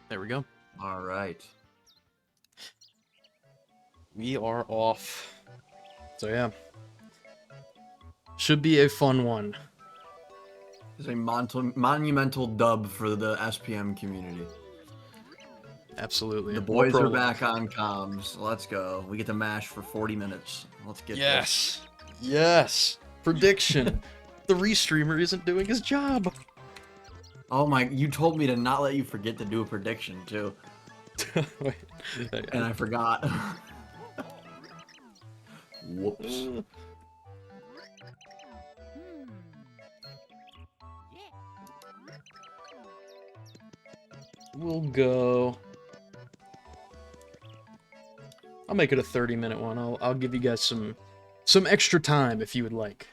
There we go. All right. We are off. So yeah. Should be a fun one. It's a monumental dub for the SPM community. Absolutely. The More boys are prologue. back on comms. Let's go. We get to mash for 40 minutes. Let's get this. Yes. Prediction. The restreamer isn't doing his job. Oh my, you told me to not let you forget to do a prediction too. Wait. And I forgot. Whoops. We'll go. I'll make it a 30-minute one. I'll give you guys some extra time if you would like.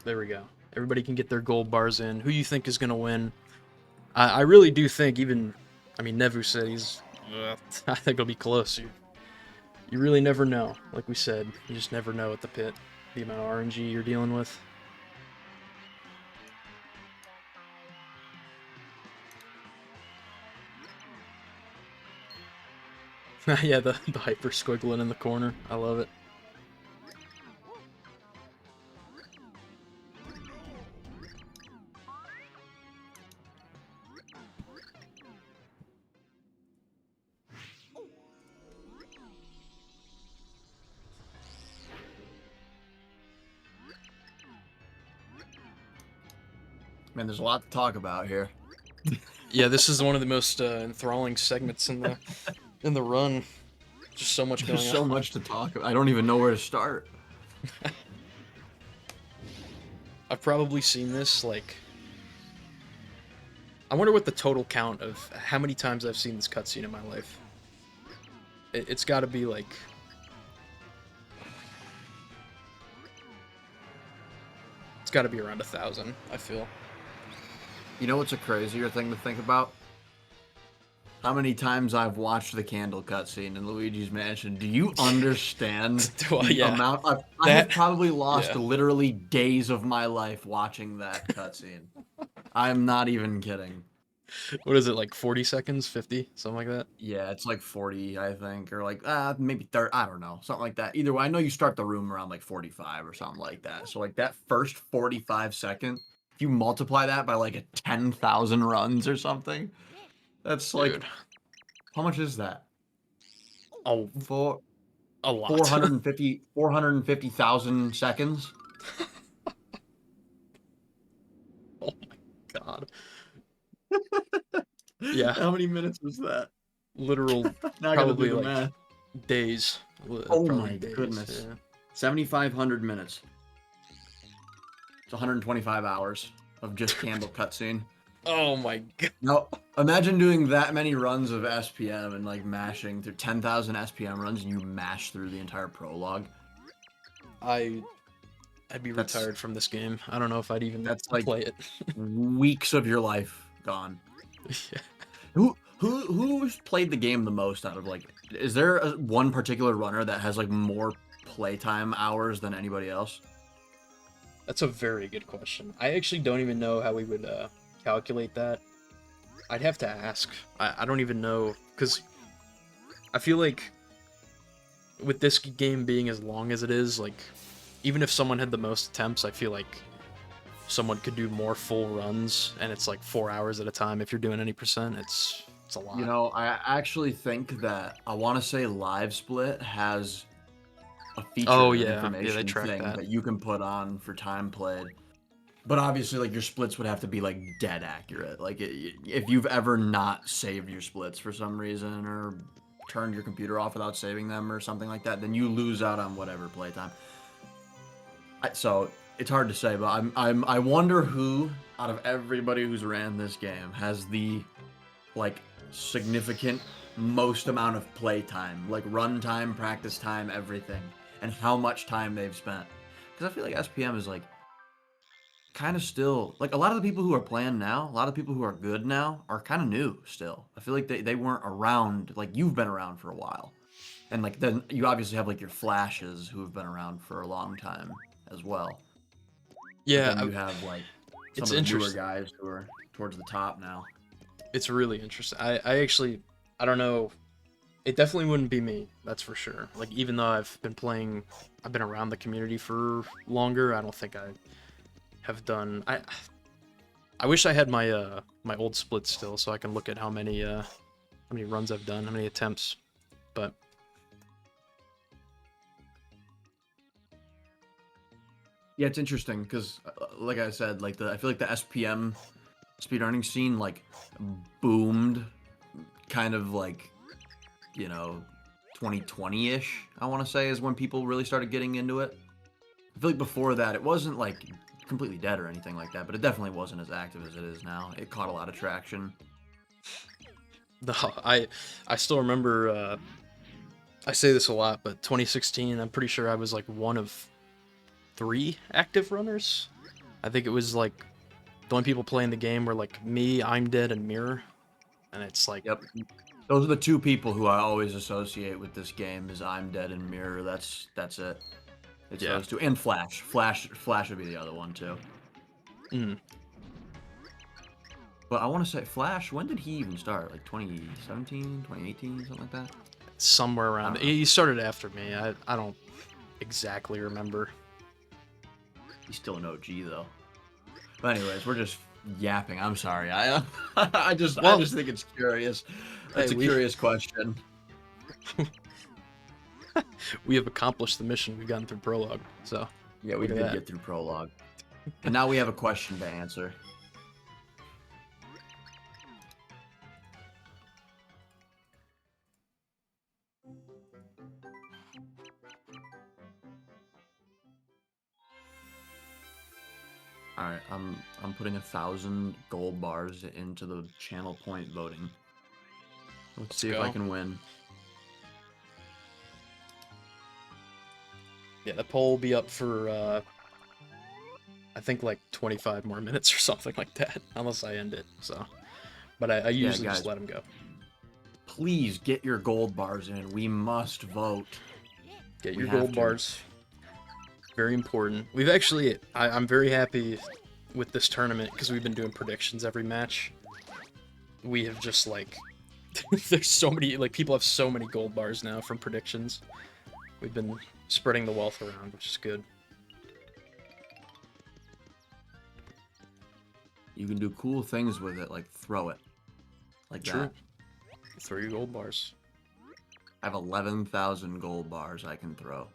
There we go. Everybody can get their gold bars in. Who you think is gonna win? I really do think Nevu said he's. I think it'll be close. You really never know. Like we said, you just never know at the pit the amount of RNG you're dealing with. Yeah, the hyper squiggling in the corner. I love it. Man, there's a lot to talk about here. Yeah, this is one of the most enthralling segments in the run. Just so much going on. There's so much to talk about. I don't even know where to start. I've probably seen this, like... I wonder what the total count of how many times I've seen this cutscene in my life. It's gotta be, like... It's gotta be around 1,000, I feel. You know what's a crazier thing to think about? How many times I've watched the candle cutscene in Luigi's Mansion. Do you understand the amount? I have probably lost literally days of my life watching that cutscene. I'm not even kidding. What is it, like 40 seconds? 50? Something like that? Yeah, it's like 40, I think. Or like, maybe 30. I don't know. Something like that. Either way, I know you start the room around like 45 or something like that. So like that first 45 seconds, if you multiply that by like a 10,000 runs or something, that's like... Dude. How much is that? Oh, a lot. 450,000 seconds. Oh my god. Yeah. How many minutes was that? Literal, now probably I gotta do the like math. days. Oh probably my days. goodness. Yeah. 7,500 minutes. It's 125 hours of just candle cutscene. Oh my god. Now, imagine doing that many runs of SPM and like mashing through 10,000 SPM runs and you mash through the entire prologue. I'd be retired from this game. I don't know if I'd even play it. Weeks of your life gone. Yeah. Who's played the game the most out of, like, is there one particular runner that has like more playtime hours than anybody else? That's a very good question. I actually don't even know how we would calculate that. I'd have to ask. I don't even know, because I feel like with this game being as long as it is, like, even if someone had the most attempts, I feel like someone could do more full runs, and it's like 4 hours at a time. If you're doing any percent, it's a lot. You know, I actually think that, I want to say Live Split has a feature information thing that you can put on for time played. But obviously, like, your splits would have to be, like, dead accurate. Like, if you've ever not saved your splits for some reason, or turned your computer off without saving them or something like that, then you lose out on whatever playtime. So, it's hard to say, but I wonder who, out of everybody who's ran this game, has the, like, significant most amount of playtime. Like, run time, practice time, everything. And how much time they've spent. Because I feel like SPM is, like, kind of still, like, a lot of the people who are playing now, a lot of people who are good now are kind of new still. I feel like they weren't around, like, you've been around for a while. And, like, then you obviously have, like, your flashes who have been around for a long time as well. Yeah. But then you have, like, some of the newer guys who are towards the top now. It's really interesting. I actually, I don't know. It definitely wouldn't be me, that's for sure. Like, even though I've been around the community for longer, I don't think I have done... I wish I had my my old splits still, so I can look at how many runs I've done, how many attempts, but... Yeah, it's interesting, because, like I said, like, I feel like the SPM speedrunning scene, like, boomed, kind of, like, you know, 2020-ish, I want to say, is when people really started getting into it. I feel like before that, it wasn't, like, completely dead or anything like that, but it definitely wasn't as active as it is now. It caught a lot of traction. No, I still remember, I say this a lot, but 2016, I'm pretty sure I was, like, one of 3 active runners. I think it was, like, the only people playing the game were, like, me, I'm Dead, and Mirror. And it's like... Yep. Those are the 2 people who I always associate with this game, is I'm Dead and Mirror. That's it. It's those 2. And Flash. Flash would be the other one, too. Mm. But I want to say, Flash, when did he even start? Like 2017, 2018, something like that? Somewhere around... He started after me. I don't exactly remember. He's still an OG, though. But anyways, we're just yapping. I'm sorry. I just think it's curious. That's a curious question. We have accomplished the mission. We've gotten through prologue, so... Yeah, we did get through prologue. And now we have a question to answer. Alright, I'm putting 1,000 gold bars into the channel point voting. Let's see if I can win. Yeah, the poll will be up for, I think, like, 25 more minutes or something like that, unless I end it, so... But I usually just let them go. Please get your gold bars in. We must vote. Get your gold bars. Very important. We've actually... I'm very happy with this tournament, because we've been doing predictions every match. We have just, like... There's so many... Like, people have so many gold bars now from predictions. We've been spreading the wealth around, which is good. You can do cool things with it, like throw it. Like True. that. Throw your gold bars. I have 11,000 gold bars I can throw.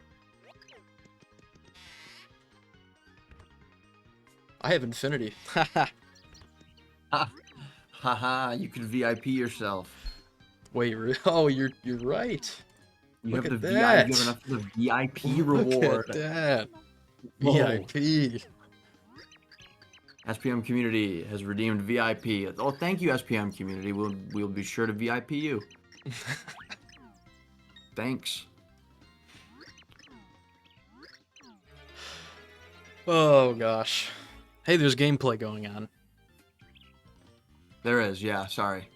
I have infinity. Ha ha, you can VIP yourself. Wait, oh, you're right. You have the VIP reward. Look at that. VIP. SPM community has redeemed VIP. Oh, thank you, SPM community. We'll be sure to VIP you. Thanks. Oh gosh. Hey, there's gameplay going on. There is, yeah. Sorry.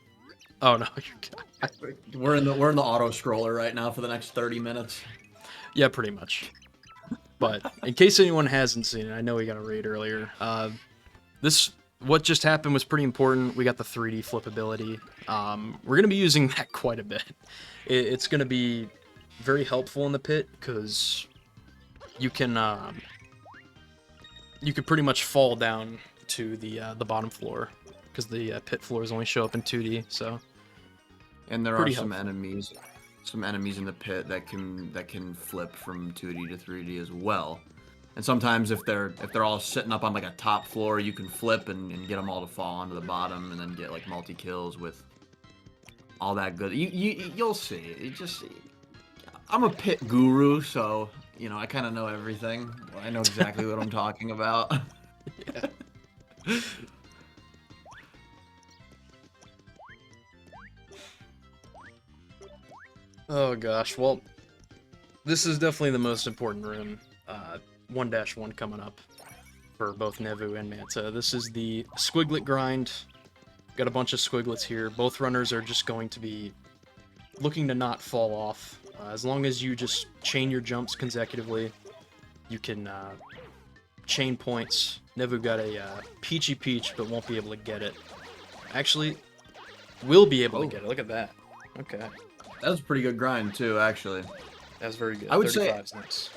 Oh no, you're good. We're in the auto scroller right now for the next 30 minutes. Yeah, pretty much. But in case anyone hasn't seen it, I know we got a raid earlier. What just happened was pretty important. We got the 3D flippability. We're gonna be using that quite a bit. It's gonna be very helpful in the pit because you can pretty much fall down to the bottom floor because the pit floors only show up in 2D. So, and there are some enemies in the pit that can flip from 2D to 3D as well. And sometimes if they're all sitting up on like a top floor, you can flip and get them all to fall onto the bottom and then get like multi kills with all that good. You'll see. I'm a pit guru, so you know I kind of know everything. I know exactly what I'm talking about. Yeah. Oh gosh, well, this is definitely the most important room. 1-1 coming up for both Nevu and Manta. This is the Squiglet grind. Got a bunch of Squiglets here. Both runners are just going to be looking to not fall off. As long as you just chain your jumps consecutively, you can chain points Nevu got a Peachy Peach, but won't be able to get it. Actually, will be able to get it. Look at that. Okay. That was a pretty good grind, too, actually. That was very good. I would 35's say, nice.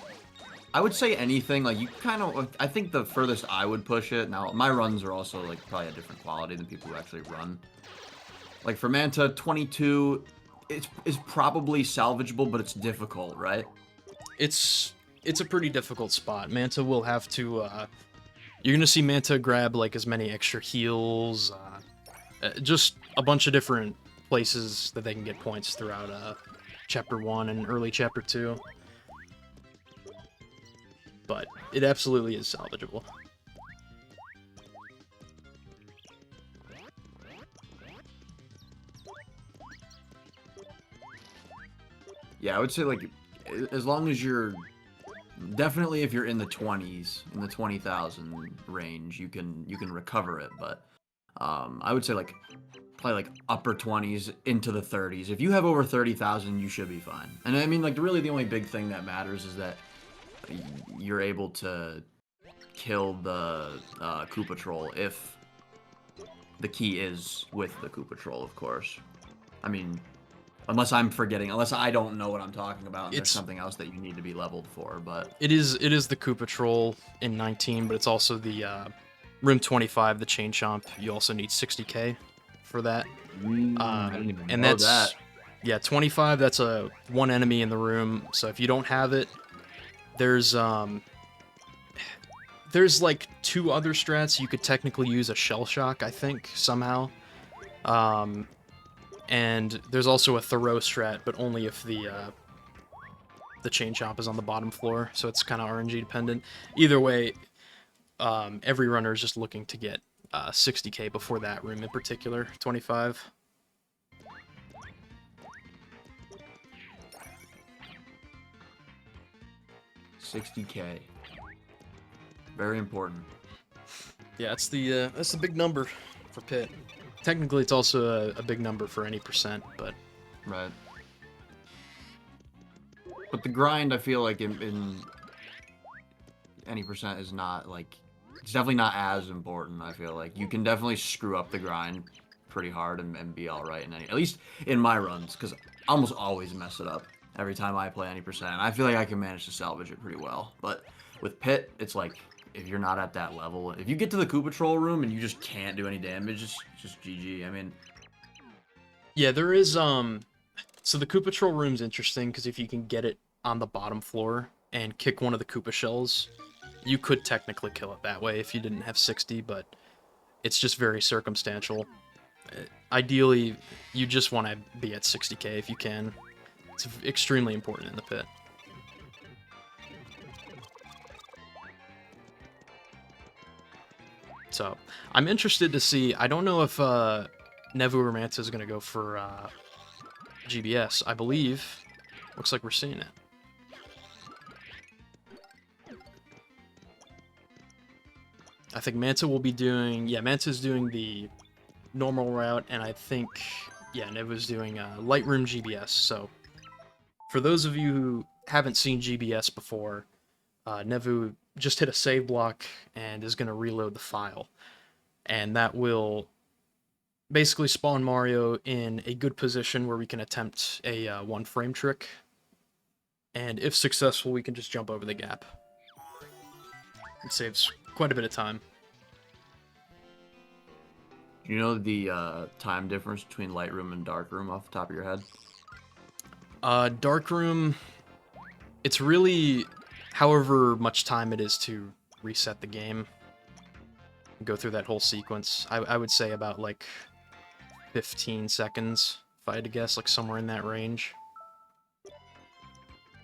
I would say anything, like, you kind of... I think the furthest I would push it... Now, my runs are also, like, probably a different quality than people who actually run. Like, for Manta, 22 is probably salvageable, but it's difficult, right? It's a pretty difficult spot. Manta will have to... you're going to see Manta grab, like, as many extra heals, just a bunch of different places that they can get points throughout Chapter 1 and early Chapter 2. But it absolutely is salvageable. Yeah, I would say, like, as long as you're... Definitely if you're in the 20s, in the 20,000 range, you can recover it, but I would say, like, probably, like, upper 20s into the 30s. If you have over 30,000, you should be fine. And I mean, like, really the only big thing that matters is that you're able to kill the Koopa Troll if the key is with the Koopa Troll, of course. I mean... Unless I'm forgetting, unless I don't know what I'm talking about, and there's something else that you need to be leveled for, but... It is the Koopa Troll in 19, but it's also the Room 25, the Chain Chomp. You also need 60k for that. I didn't even and know that's, that. Yeah, 25, that's a one enemy in the room, so if you don't have it, there's like 2 other strats. You could technically use a Shell Shock, I think, somehow. And there's also a Thoreau strat, but only if the Chain Chomp is on the bottom floor, so it's kind of RNG dependent. Either way, every runner is just looking to get 60k before that room in particular, 25. $60k. Very important. Yeah, that's the big number for Pit. Technically, it's also a big number for any percent, but... Right. But the grind, I feel like, in any percent is not, like... It's definitely not as important, I feel like. You can definitely screw up the grind pretty hard and be alright in any... At least in my runs, because I almost always mess it up every time I play any percent. I feel like I can manage to salvage it pretty well. But with Pit, it's like... If you're not at that level, if you get to the Koopa Troll room and you just can't do any damage, it's just GG. I mean, yeah, there is so the Koopa Troll room's interesting because if you can get it on the bottom floor and kick one of the Koopa shells, you could technically kill it that way if you didn't have 60, but it's just very circumstantial. Ideally, you just want to be at 60k if you can. It's extremely important in the pit. So, I'm interested to see... I don't know if Nevu or Manta is going to go for GBS. I believe... Looks like we're seeing it. I think Manta will be doing... Yeah, Manta's doing the normal route, and I think... Yeah, Nevu's doing Lightroom GBS. So, for those of you who haven't seen GBS before, Nevu just hit a save block and is going to reload the file. And that will basically spawn Mario in a good position where we can attempt a one-frame trick. And if successful, we can just jump over the gap. It saves quite a bit of time. Do you know the time difference between Lightroom and Darkroom off the top of your head? Darkroom, it's really however much time it is to reset the game. Go through that whole sequence. I would say about like 15 seconds, if I had to guess, like somewhere in that range.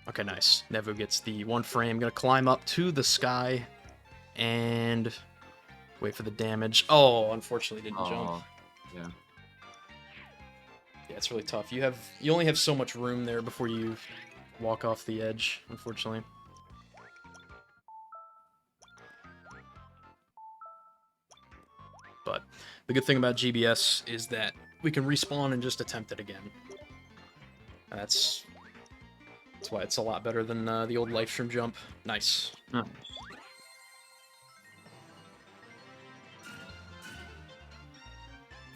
Okay, nice. Nevu gets the one frame. Gonna climb up to the sky and wait for the damage. Oh, unfortunately didn't jump. Yeah. Yeah, it's really tough. You only have so much room there before you walk off the edge, unfortunately. But the good thing about GBS is that we can respawn and just attempt it again. That's why it's a lot better than the old live stream jump. Nice. Huh.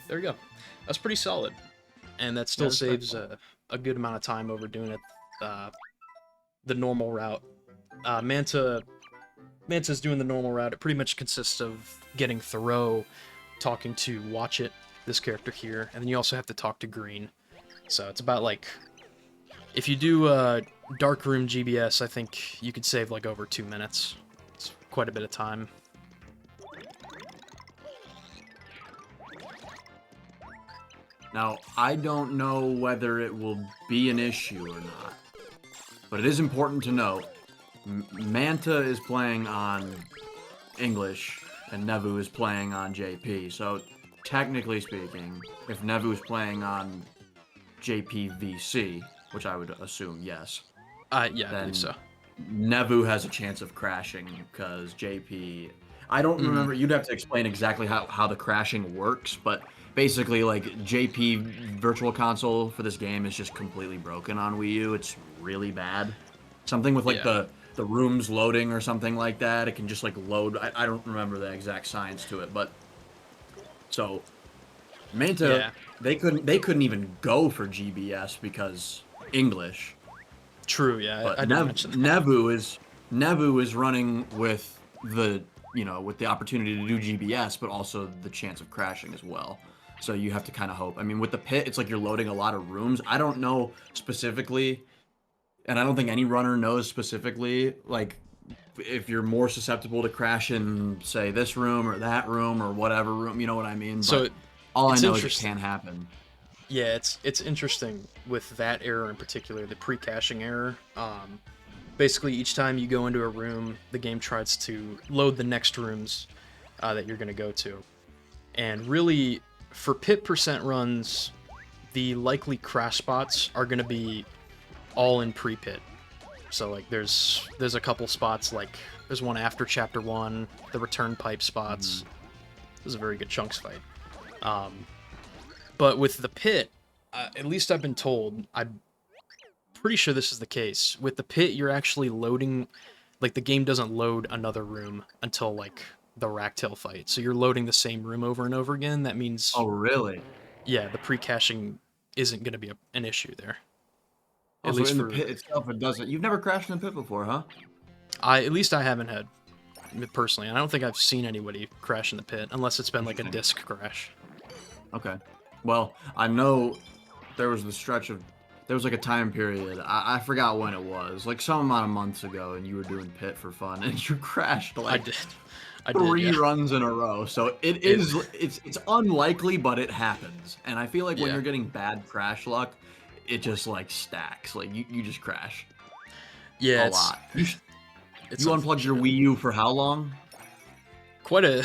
there you go. That's pretty solid, and that still saves a good amount of time over doing it the normal route. Manta's doing the normal route. It pretty much consists of getting Thoreau, talking to Watch It, this character here, and then you also have to talk to Green. So it's about like, if you do Dark Room GBS, I think you could save like over 2 minutes. It's quite a bit of time. Now, I don't know whether it will be an issue or not, but it is important to note, Manta is playing on English, and Nevu is playing on JP, so technically speaking, if Nevu is playing on JPVC, which I would assume yes, Yeah, I believe so. Nevu has a chance of crashing, because JP... I don't remember, you'd have to explain exactly how the crashing works, but basically, like, JP Virtual Console for this game is just completely broken on Wii U. It's really bad. Something with, like, the rooms loading or something like that. It can just, like, load. I don't remember the exact science to it, but... So, Manta, they couldn't even go for GBS because English. True, yeah. But I didn't mention that. Nevu is running with the... with the opportunity to do GBS, but also the chance of crashing as well. So you have to kind of hope. I mean, with the pit, it's like you're loading a lot of rooms. I don't know specifically, and I don't think any runner knows specifically, like, if you're more susceptible to crash in, say, this room or that room or whatever room, you know what I mean? But so all I know is it can happen. Yeah, it's interesting with that error in particular, the pre-caching error. Basically, each time you go into a room, the game tries to load the next rooms that you're going to go to. And really, for pit percent runs, the likely crash spots are going to be all in pre-pit. So, like, there's a couple spots, like, there's one after Chapter 1, the return pipe spots. This is a very good chunks fight. But with the pit, at least I've been told, I'm pretty sure this is the case. With the pit, you're actually loading, like, the game doesn't load another room until, like, the Racktail fight. So you're loading the same room over and over again. That means... Oh, really? Yeah, the pre-caching isn't going to be an issue there. At least in the pit itself, it doesn't. You've never crashed in the pit before, huh? At least I haven't had, personally. I don't think I've seen anybody crash in the pit, unless it's been, like, a disc crash. Okay. Well, I know there was the stretch of... There was, like, a time period. I forgot when it was. Like, some amount of months ago, and you were doing pit for fun, and you crashed, like... I did, three runs in a row. So it's unlikely, but it happens. And I feel like when you're getting bad crash luck, it just, like, stacks. Like, you just crash. Yeah, a lot. You unplugged your Wii U for how long? Quite a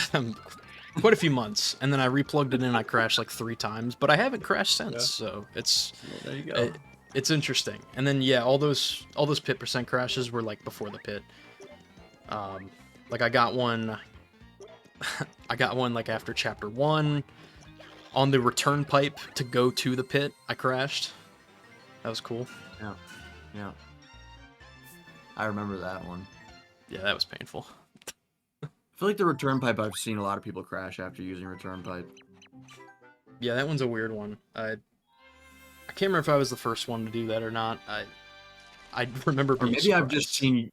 few months, and then I replugged it in. I crashed like 3 times, but I haven't crashed since. So it's there you go. It's interesting. And then all those pit percent crashes were like before the pit. Like I got one like after Chapter 1 on the return pipe to go to the pit. I crashed. That was cool. Yeah. I remember that one. Yeah, that was painful. I feel like the return pipe, I've seen a lot of people crash after using return pipe. Yeah, that one's a weird one. I can't remember if I was the first one to do that or not. I remember being maybe I've just seen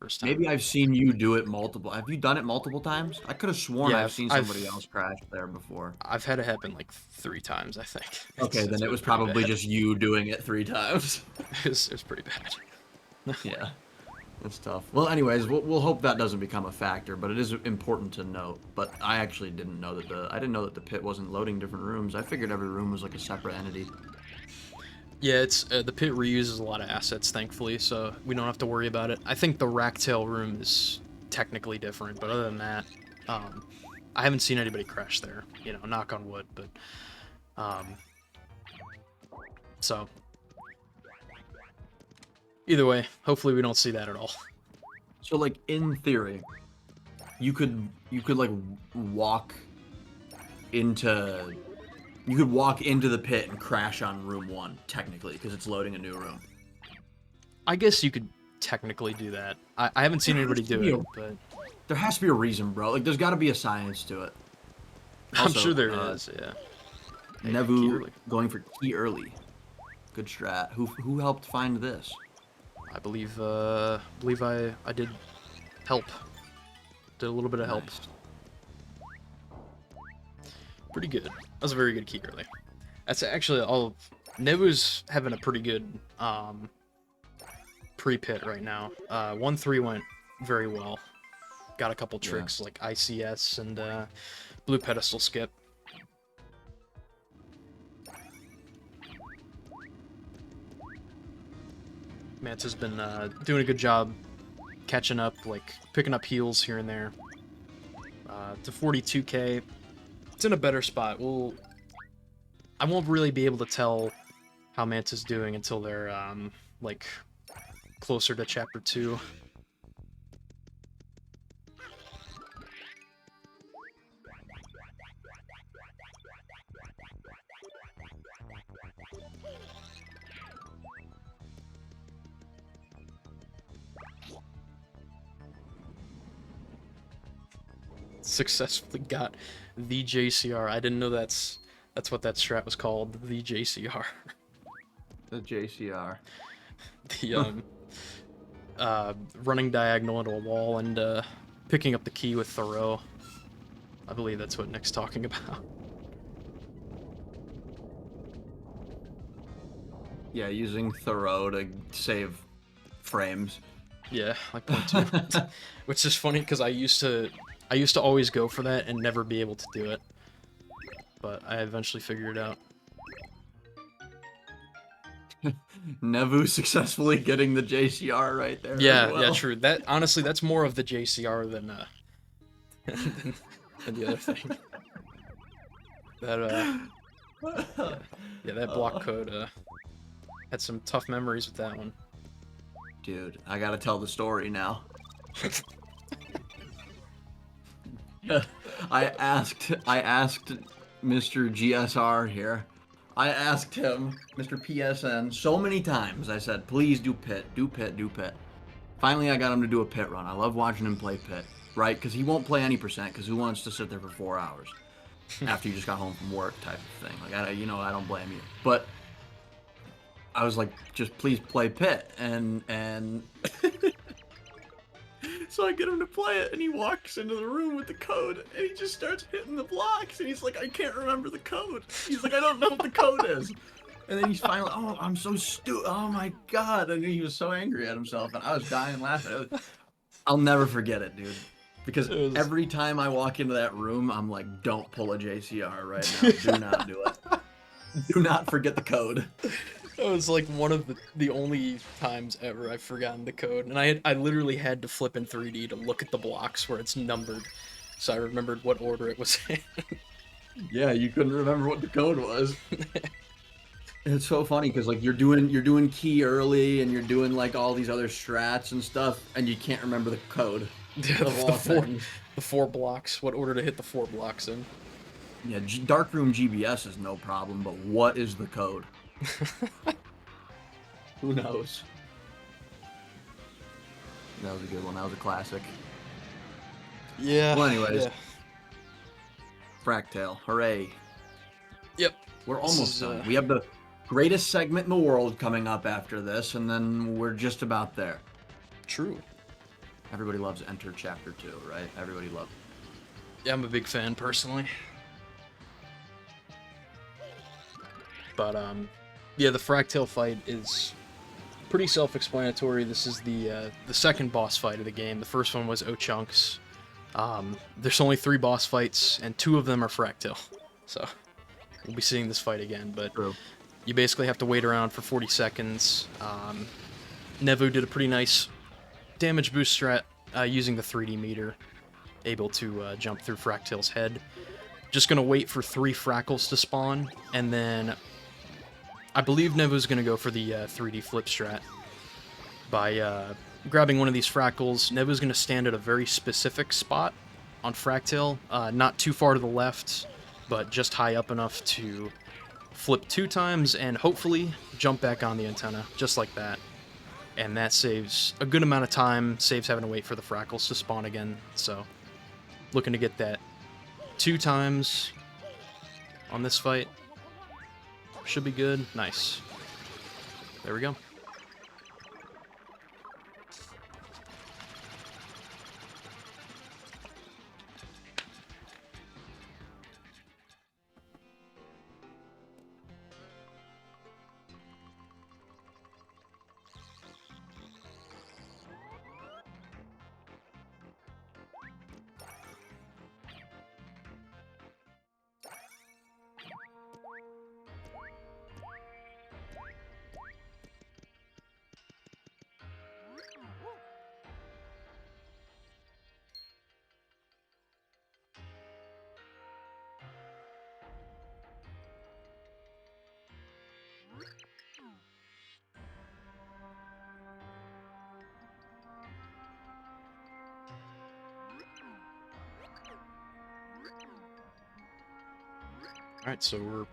I've seen you do it multiple. Have you done it multiple times? I could have sworn I've seen somebody else crash there before. I've had it happen like 3 times, I think. Okay, then it was probably just you doing it 3 times. It was pretty bad. Yeah. That's tough. Well, anyways, we'll hope that doesn't become a factor, but it is important to note. But I actually didn't know that the pit wasn't loading different rooms. I figured every room was like a separate entity. Yeah, it's the pit reuses a lot of assets, thankfully, so we don't have to worry about it. I think the Racktail room is technically different, but other than that, I haven't seen anybody crash there. You know, knock on wood, but so. Either way, hopefully we don't see that at all. So, like, in theory, you could like walk into the pit and crash on room 1, technically, because it's loading a new room. I guess you could technically do that. I haven't seen anybody do it, but there has to be a reason, bro. Like, there's got to be a science to it. Also, I'm sure there is. Yeah. Hey, Nevu going for key early. Good strat. Who helped find this? I believe I did help. Did a little bit of help. Pretty good. That was a very good key early. That's actually all. Nevu's having a pretty good pre-pit right now. 1-3 went very well. Got a couple tricks like ICS and blue pedestal skip. Manta's been doing a good job catching up, like picking up heals here and there. To 42k, it's in a better spot. I won't really be able to tell how Manta's doing until they're like closer to chapter 2. Successfully got the JCR. I didn't know that's what that strat was called, the JCR. The JCR. The running diagonal into a wall and picking up the key with Thoreau. I believe that's what Nick's talking about. Yeah, using Thoreau to save frames. Yeah, like 0.2. Which is funny because I used to always go for that and never be able to do it. But I eventually figured it out. Nevu successfully getting the JCR right there. Yeah, yeah, true. That honestly, that's more of the JCR than than the other thing. That yeah, that block code had some tough memories with that one. Dude, I gotta tell the story now. I asked Mr. GSR here. I asked him, Mr. PSN, so many times. I said, please do pit, do pit, do pit. Finally, I got him to do a pit run. I love watching him play pit, right? Because he won't play any percent, because who wants to sit there for 4 hours after you just got home from work type of thing? Like, I don't blame you. But I was like, just please play pit. And so I get him to play it, and he walks into the room with the code, and he just starts hitting the blocks, and he's like, I can't remember the code. He's like, I don't know what the code is. And then he's finally, oh, I'm so stupid. Oh, my God. And he was so angry at himself, and I was dying laughing. I'll never forget it, dude. Because every time I walk into that room, I'm like, don't pull a JCR right now. Do not do it. Do not forget the code. It was like one of the only times ever I've forgotten the code, and I literally had to flip in 3D to look at the blocks where it's numbered, so I remembered what order it was in. Yeah, you couldn't remember what the code was. It's so funny because like you're doing key early and you're doing like all these other strats and stuff, and you can't remember the code. The four blocks. What order to hit the 4 blocks in? Yeah, Darkroom GBS is no problem, but what is the code? Who knows? That was a good one. That was a classic. Yeah. Well, anyways. Yeah. Fractale. Hooray. Yep. We're almost done. We have the greatest segment in the world coming up after this, and then we're just about there. True. Everybody loves Enter Chapter 2, right? Everybody loves it. Yeah, I'm a big fan, personally. But, yeah, the Fractale fight is pretty self-explanatory. This is the second boss fight of the game. The first one was Ochunks. There's only 3 boss fights, and 2 of them are Fractale. So, we'll be seeing this fight again, but you basically have to wait around for 40 seconds. Nevu did a pretty nice damage boost strat using the 3D meter, able to jump through Fractale's head. Just gonna wait for 3 Frackles to spawn, and then I believe Nevu's going to go for the 3D flip strat. By grabbing one of these Frackles, Nevu's going to stand at a very specific spot on Fractale, not too far to the left, but just high up enough to flip 2 times and hopefully jump back on the antenna, just like that. And that saves a good amount of time, saves having to wait for the Frackles to spawn again, so looking to get that 2 times on this fight. should be good. Nice. There we go. All right, so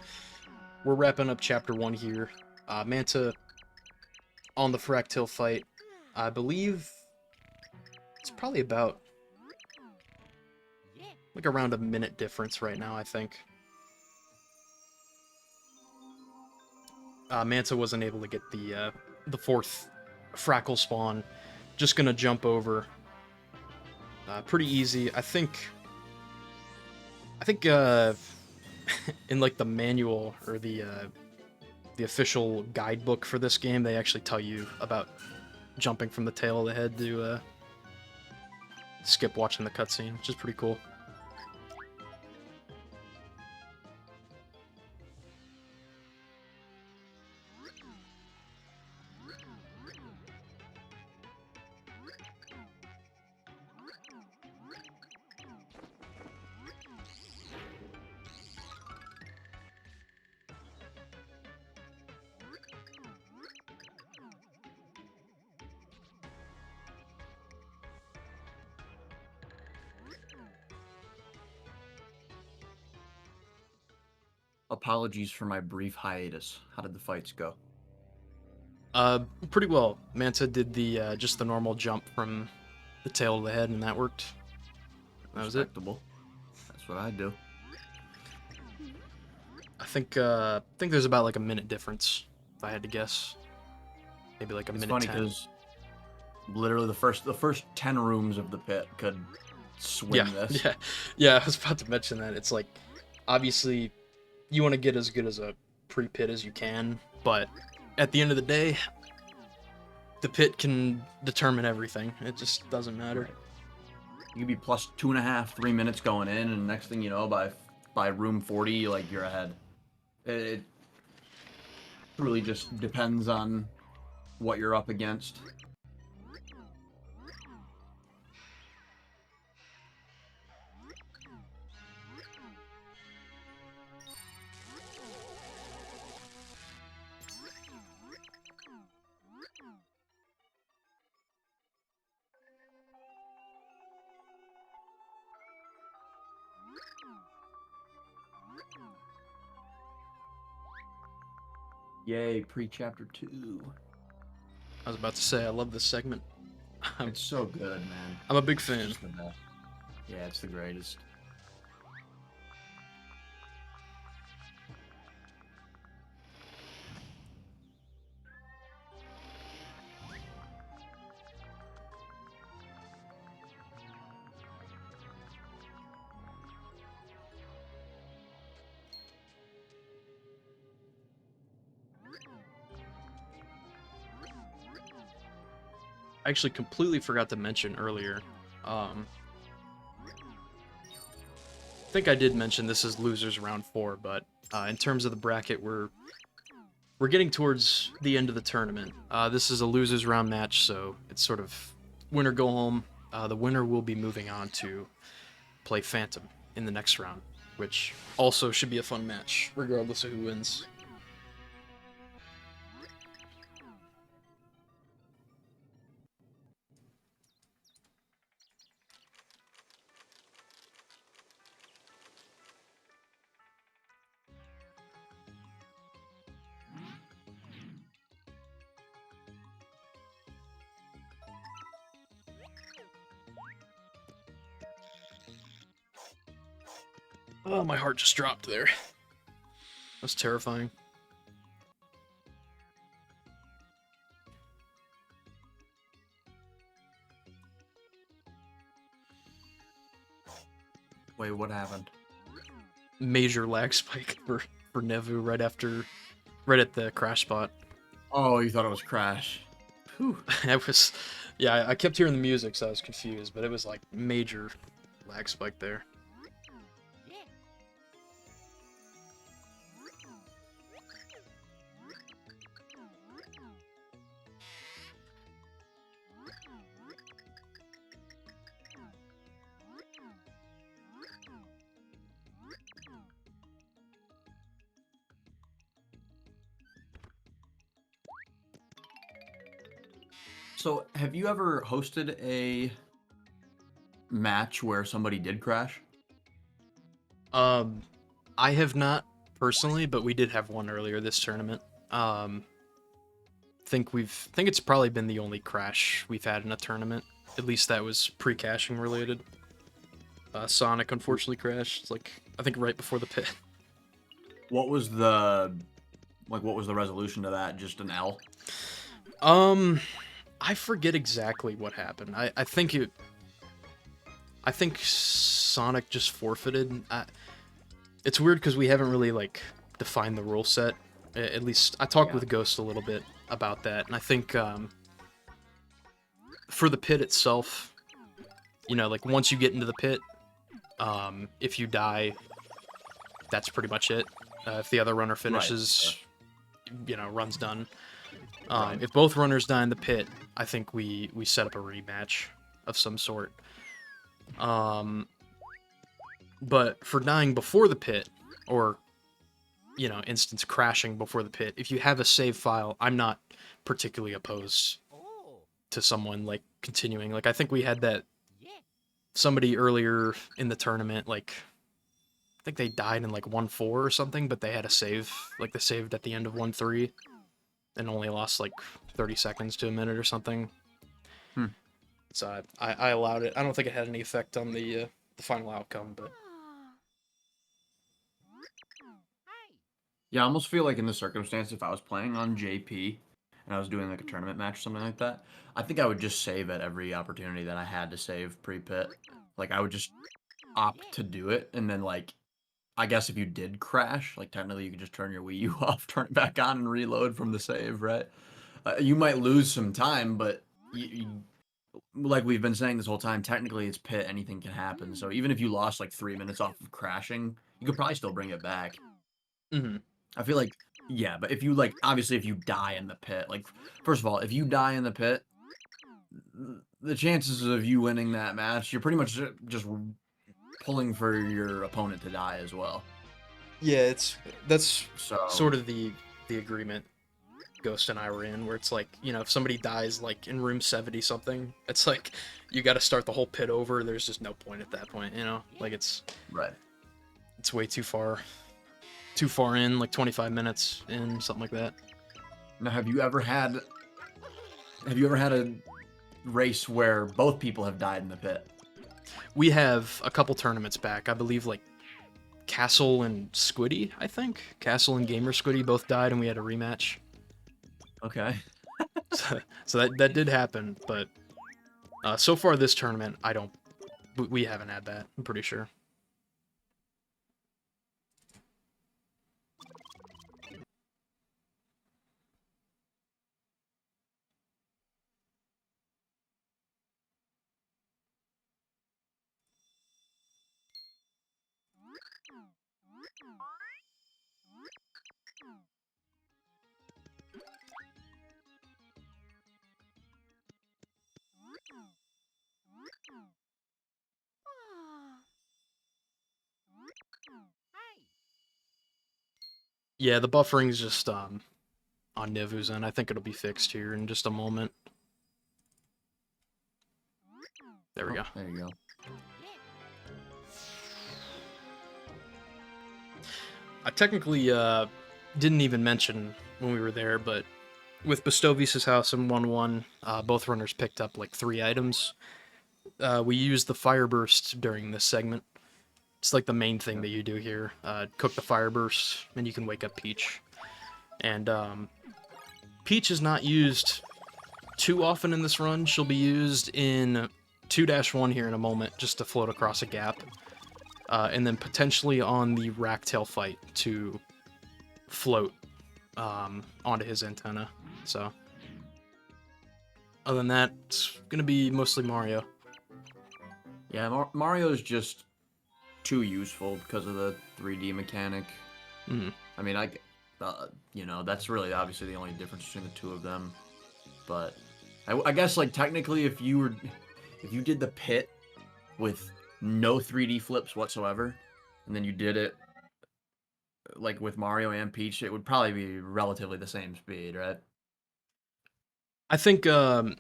we're wrapping up chapter 1 here. Manta on the Fractal fight. I believe it's probably about like around a minute difference right now, I think. Manta wasn't able to get the 4th Frackle spawn. Just gonna jump over. Pretty easy. I think in like the manual or the official guidebook for this game, they actually tell you about jumping from the tail of the head to skip watching the cutscene, which is pretty cool. Apologies for my brief hiatus. How did the fights go? Pretty well. Manta did the just the normal jump from the tail of the head, and that worked. That was it. That's what I do. I think there's about like a minute difference, if I had to guess. Maybe like a minute 10. It's funny because literally the first 10 rooms of the pit could swing this. Yeah. I was about to mention that. It's like, obviously, you want to get as good as a pre-pit as you can, but at the end of the day, the pit can determine everything. It just doesn't matter. Right. You could be plus 2.5, 3 minutes going in, and next thing you know, by room 40, like, you're ahead. It really just depends on what you're up against. Yay, pre-chapter 2. I was about to say, I love this segment. It's so good, man. I'm a big fan. Yeah, it's the greatest. I actually completely forgot to mention earlier. I think I did mention this is losers round 4, but in terms of the bracket, we're getting towards the end of the tournament. This is a losers round match, so it's sort of winner go home. The winner will be moving on to play Phantom in the next round, which also should be a fun match, regardless of who wins. Oh, my heart just dropped there. That's terrifying. Wait, what happened? Major lag spike for Nevu right at the crash spot. Oh, you thought it was Crash. Whew. Yeah, I kept hearing the music, so I was confused, but it was like major lag spike there. So, have you ever hosted a match where somebody did crash? I have not personally, but we did have one earlier this tournament. Think it's probably been the only crash we've had in a tournament. At least that was pre-caching related. Sonic unfortunately crashed, like, I think right before the pit. What was the resolution to that? Just an L? I forget exactly what happened. I think Sonic just forfeited. It's weird because we haven't really, like, defined the rule set. At least, I talked with Ghost a little bit about that, and I think, for the pit itself, you know, like, once you get into the pit, if you die, that's pretty much it. If the other runner finishes, you know, run's done. If both runners die in the pit, I think we set up a rematch of some sort. But for dying before the pit, or, you know, instance crashing before the pit, if you have a save file, I'm not particularly opposed to someone, like, continuing. Like, I think we had that somebody earlier in the tournament, like, I think they died in, like, 1-4 or something, but they had a save. Like, they saved at the end of 1-3 and only lost, like, 30 seconds to a minute or something. So I allowed it. I don't think it had any effect on the final outcome, but... Yeah, I almost feel like in this circumstance, if I was playing on JP and I was doing like a tournament match or something like that, I think I would just save at every opportunity that I had to save pre-pit. Like, I would just opt to do it, and then, like, I guess if you did crash, like, technically you could just turn your Wii U off, turn it back on, and reload from the save, right? You might lose some time, but like we've been saying this whole time, technically it's pit, anything can happen. So even if you lost like 3 minutes off of crashing, you could probably still bring it back. I feel like, yeah, but if you, like, obviously if you die in the pit, like, first of all, if you die in the pit, the chances of you winning that match, you're pretty much just pulling for your opponent to die as well. Yeah, that's sort of the agreement Ghost and I were in, where it's like, you know, if somebody dies, like, in room 70 something, it's like, you gotta start the whole pit over. There's just no point at that point, you know? Like, it's way too far in, like 25 minutes in, something like that. Now, have you ever had a race where both people have died in the pit? We have a couple tournaments back. I believe, like, Castle and Squiddy, I think. Castle and Gamer Squiddy both died, and we had a rematch. Okay. so that did happen, but so far this tournament, we haven't had that, I'm pretty sure. Yeah, the buffering's just on Nevu's end. I think it'll be fixed here in just a moment. There we go. There you go. I technically didn't even mention when we were there, but with Bestovi's house and 1-1, both runners picked up like 3 items. We used the Fire Burst during this segment. It's like the main thing that you do here. Cook the Fire Burst, and you can wake up Peach. And Peach is not used too often in this run. She'll be used in 2-1 here in a moment, just to float across a gap. and then potentially on the Racktail fight to float onto his antenna. So, other than that, it's gonna be mostly Mario. Yeah, Mario's just too useful because of the 3D mechanic. Mm-hmm. I mean, you know, that's really obviously the only difference between the two of them. But I guess, like, technically, if you did the pit with no 3D flips whatsoever, and then you did it like with Mario and Peach, it would probably be relatively the same speed, right? I think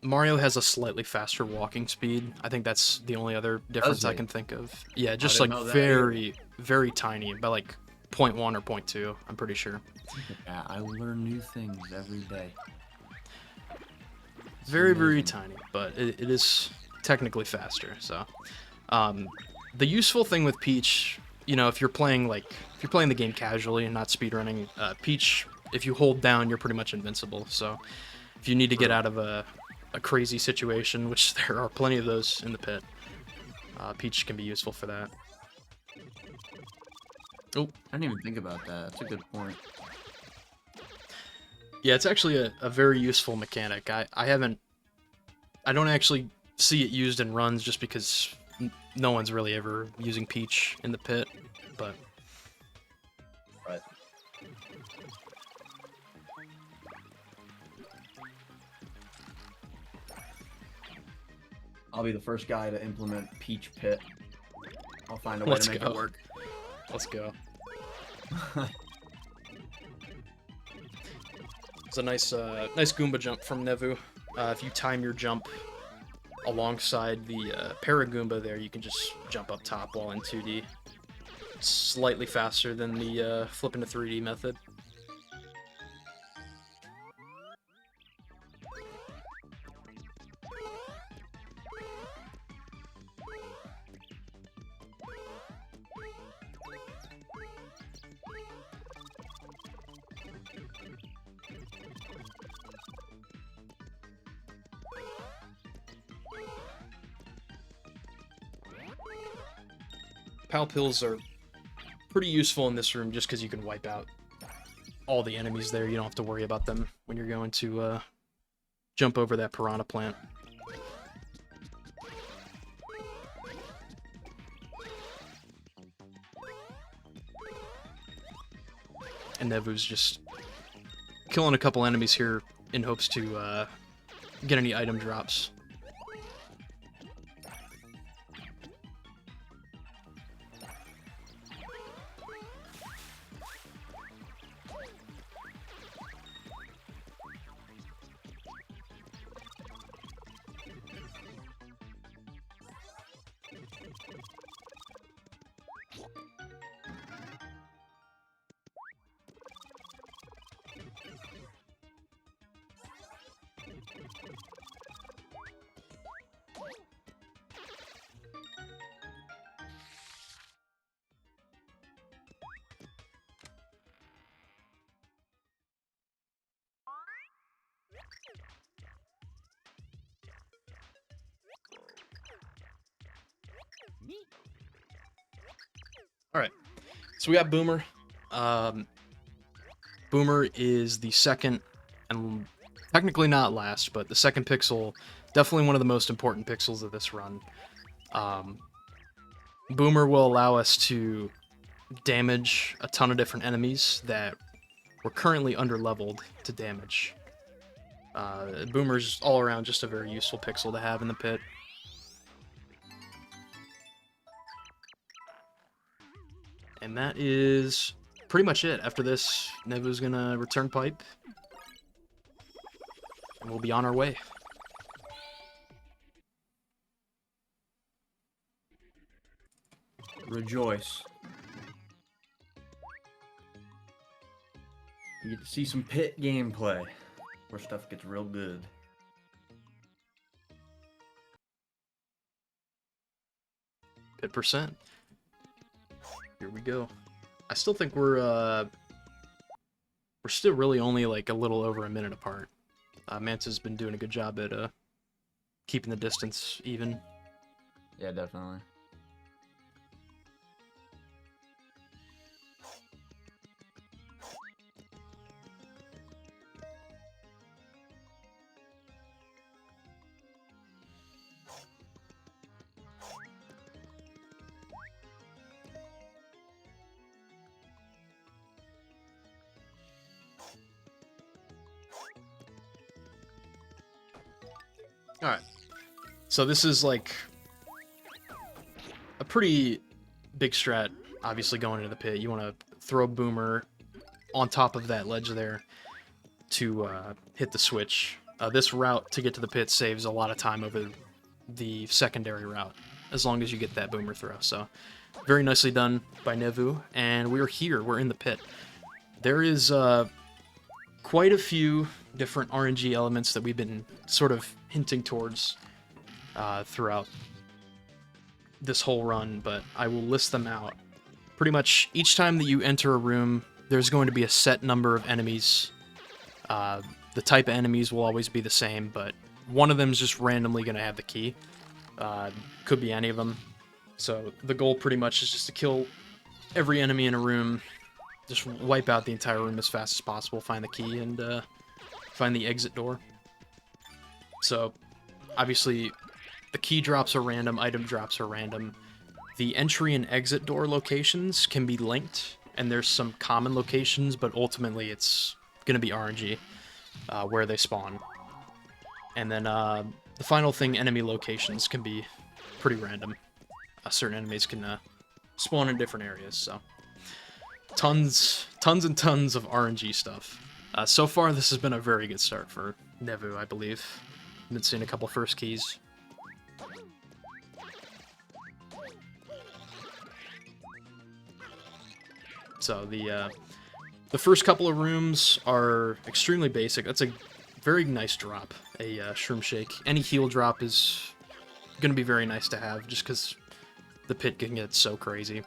Mario has a slightly faster walking speed. I think that's the only other difference I can think of. Yeah, just like very, very tiny, by like 0.1 or 0.2, I'm pretty sure. Yeah, I learn new things every day. It's very, amazing. Very tiny, but it is technically faster. So, the useful thing with Peach, you know, if you're playing the game casually and not speedrunning, Peach, if you hold down, you're pretty much invincible. So, if you need to get out of a crazy situation, which there are plenty of those in the pit, Peach can be useful for that. Oh, I didn't even think about that. That's a good point. Yeah, it's actually a very useful mechanic. I don't actually see it used in runs just because no one's really ever using Peach in the pit, but... Right. I'll be the first guy to implement Peach Pit. I'll find a way to make it work. Let's go. It's a nice Goomba jump from Nevu. If you time your jump alongside the Paragoomba there, you can just jump up top while in 2D. It's slightly faster than the flip into 3D method. Pal pills are pretty useful in this room just because you can wipe out all the enemies there. You don't have to worry about them when you're going to jump over that piranha plant. And Nevu's just killing a couple enemies here in hopes to get any item drops. Alright, so we got Boomer. Boomer is the second, and technically not last, but the second pixel, definitely one of the most important pixels of this run. Boomer will allow us to damage a ton of different enemies that we're currently under-leveled to damage. Boomer's all around just a very useful pixel to have in the pit. And that is pretty much it. After this, Nevu's gonna return pipe. And we'll be on our way. Rejoice. You get to see some pit gameplay, where stuff gets real good. Pit percent. Here we go. I still think we're still really only like a little over a minute apart. Manta's been doing a good job at keeping the distance even. Yeah, definitely. Alright. So this is like a pretty big strat, obviously, going into the pit. You want to throw Boomer on top of that ledge there to hit the switch. This route to get to the pit saves a lot of time over the secondary route, as long as you get that Boomer throw. So, very nicely done by Nevu, and we're here. We're in the pit. There is quite a few different RNG elements that we've been sort of hinting towards throughout this whole run, but I will list them out. Pretty much each time that you enter a room, there's going to be a set number of enemies. The type of enemies will always be the same, but one of them is just randomly going to have the key. Could be any of them. So the goal pretty much is just to kill every enemy in a room, just wipe out the entire room as fast as possible, find the key, and find the exit door. So, obviously, the key drops are random, item drops are random. The entry and exit door locations can be linked, and there's some common locations, but ultimately it's going to be RNG where they spawn. And then the final thing, enemy locations, can be pretty random. Certain enemies can spawn in different areas, so tons and tons of RNG stuff. So far, this has been a very good start for Nevu, I believe. I've been seeing a couple first keys. So the first couple of rooms are extremely basic. That's a very nice drop, a Shroom Shake. Any heal drop is going to be very nice to have, just because the pit can get so crazy.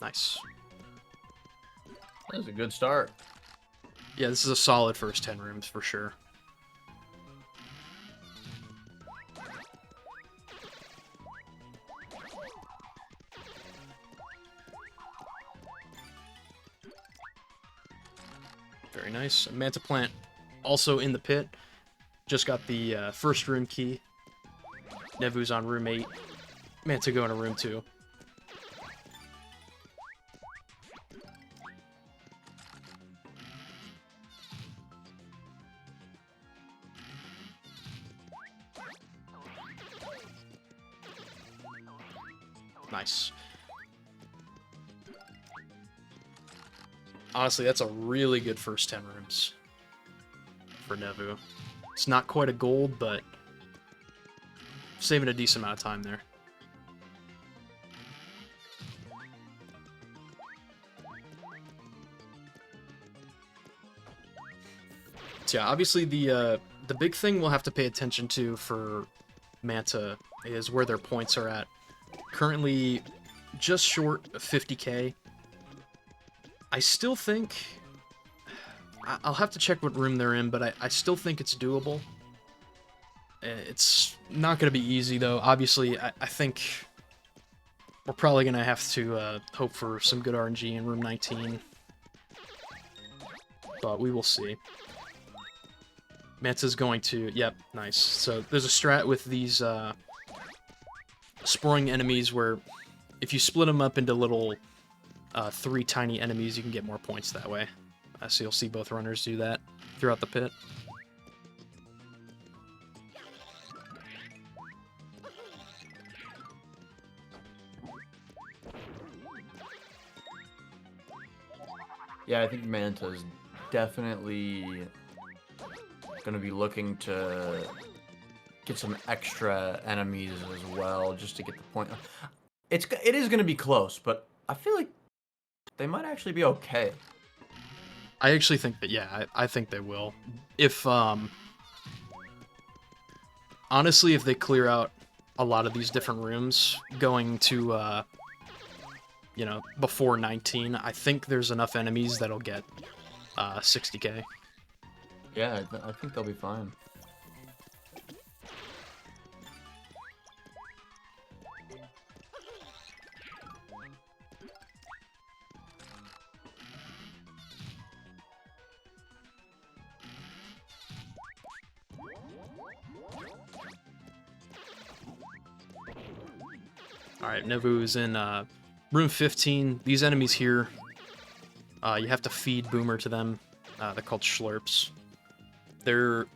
Nice. That was a good start. Yeah, this is a solid first 10 rooms for sure. Very nice. MantaPlant also in the pit. Just got the first room key. Nevu's on room 8. Manta going to room 2. Nice. Honestly, that's a really good first 10 rooms for Nevu. It's not quite a gold, but saving a decent amount of time there. So yeah, obviously the big thing we'll have to pay attention to for Manta is where their points are at. Currently just short of 50k. I still think... I'll have to check what room they're in, but I still think it's doable. It's not going to be easy, though. Obviously, I think we're probably going to have to hope for some good RNG in room 19. But we will see. Manta's going to... Yep, nice. So there's a strat with these sporing enemies where if you split them up into little 3 tiny enemies, you can get more points that way. So you'll see both runners do that throughout the pit. Yeah, I think Manta's definitely going to be looking to get some extra enemies as well, just to get the point. It is going to be close, but I feel like they might actually be okay. I actually think that, yeah, I think they will. If, honestly, if they clear out a lot of these different rooms going to, you know, before 19, I think there's enough enemies that'll get 60k. Yeah, I think they'll be fine. Alright, Nevu's in room 15. These enemies here, you have to feed Boomer to them. They're called Schlurps. They're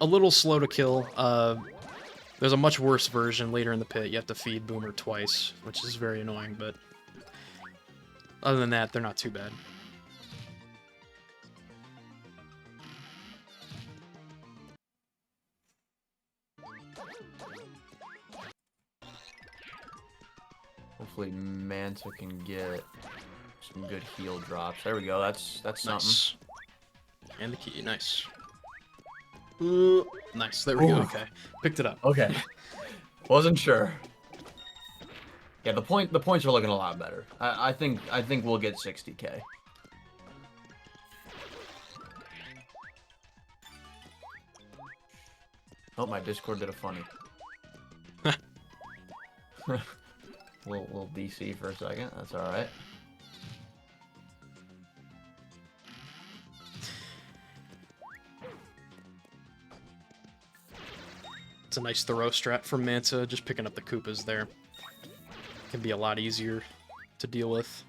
a little slow to kill. There's a much worse version later in the pit. You have to feed Boomer twice, which is very annoying, but other than that, they're not too bad. Hopefully Manta can get some good heal drops. There we go. That's nice. Something. And the key. Nice. Nice. There we go. Okay. Picked it up. Okay. Wasn't sure. Yeah, the points are looking a lot better. I think we'll get 60k. Oh, my Discord did a funny. little DC for a second. That's all right. It's a nice throw strat from Manta, just picking up the Koopas there. Can be a lot easier to deal with.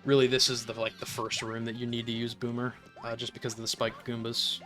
Really, this is the first room that you need to use Boomer, just because of the spiked Goombas.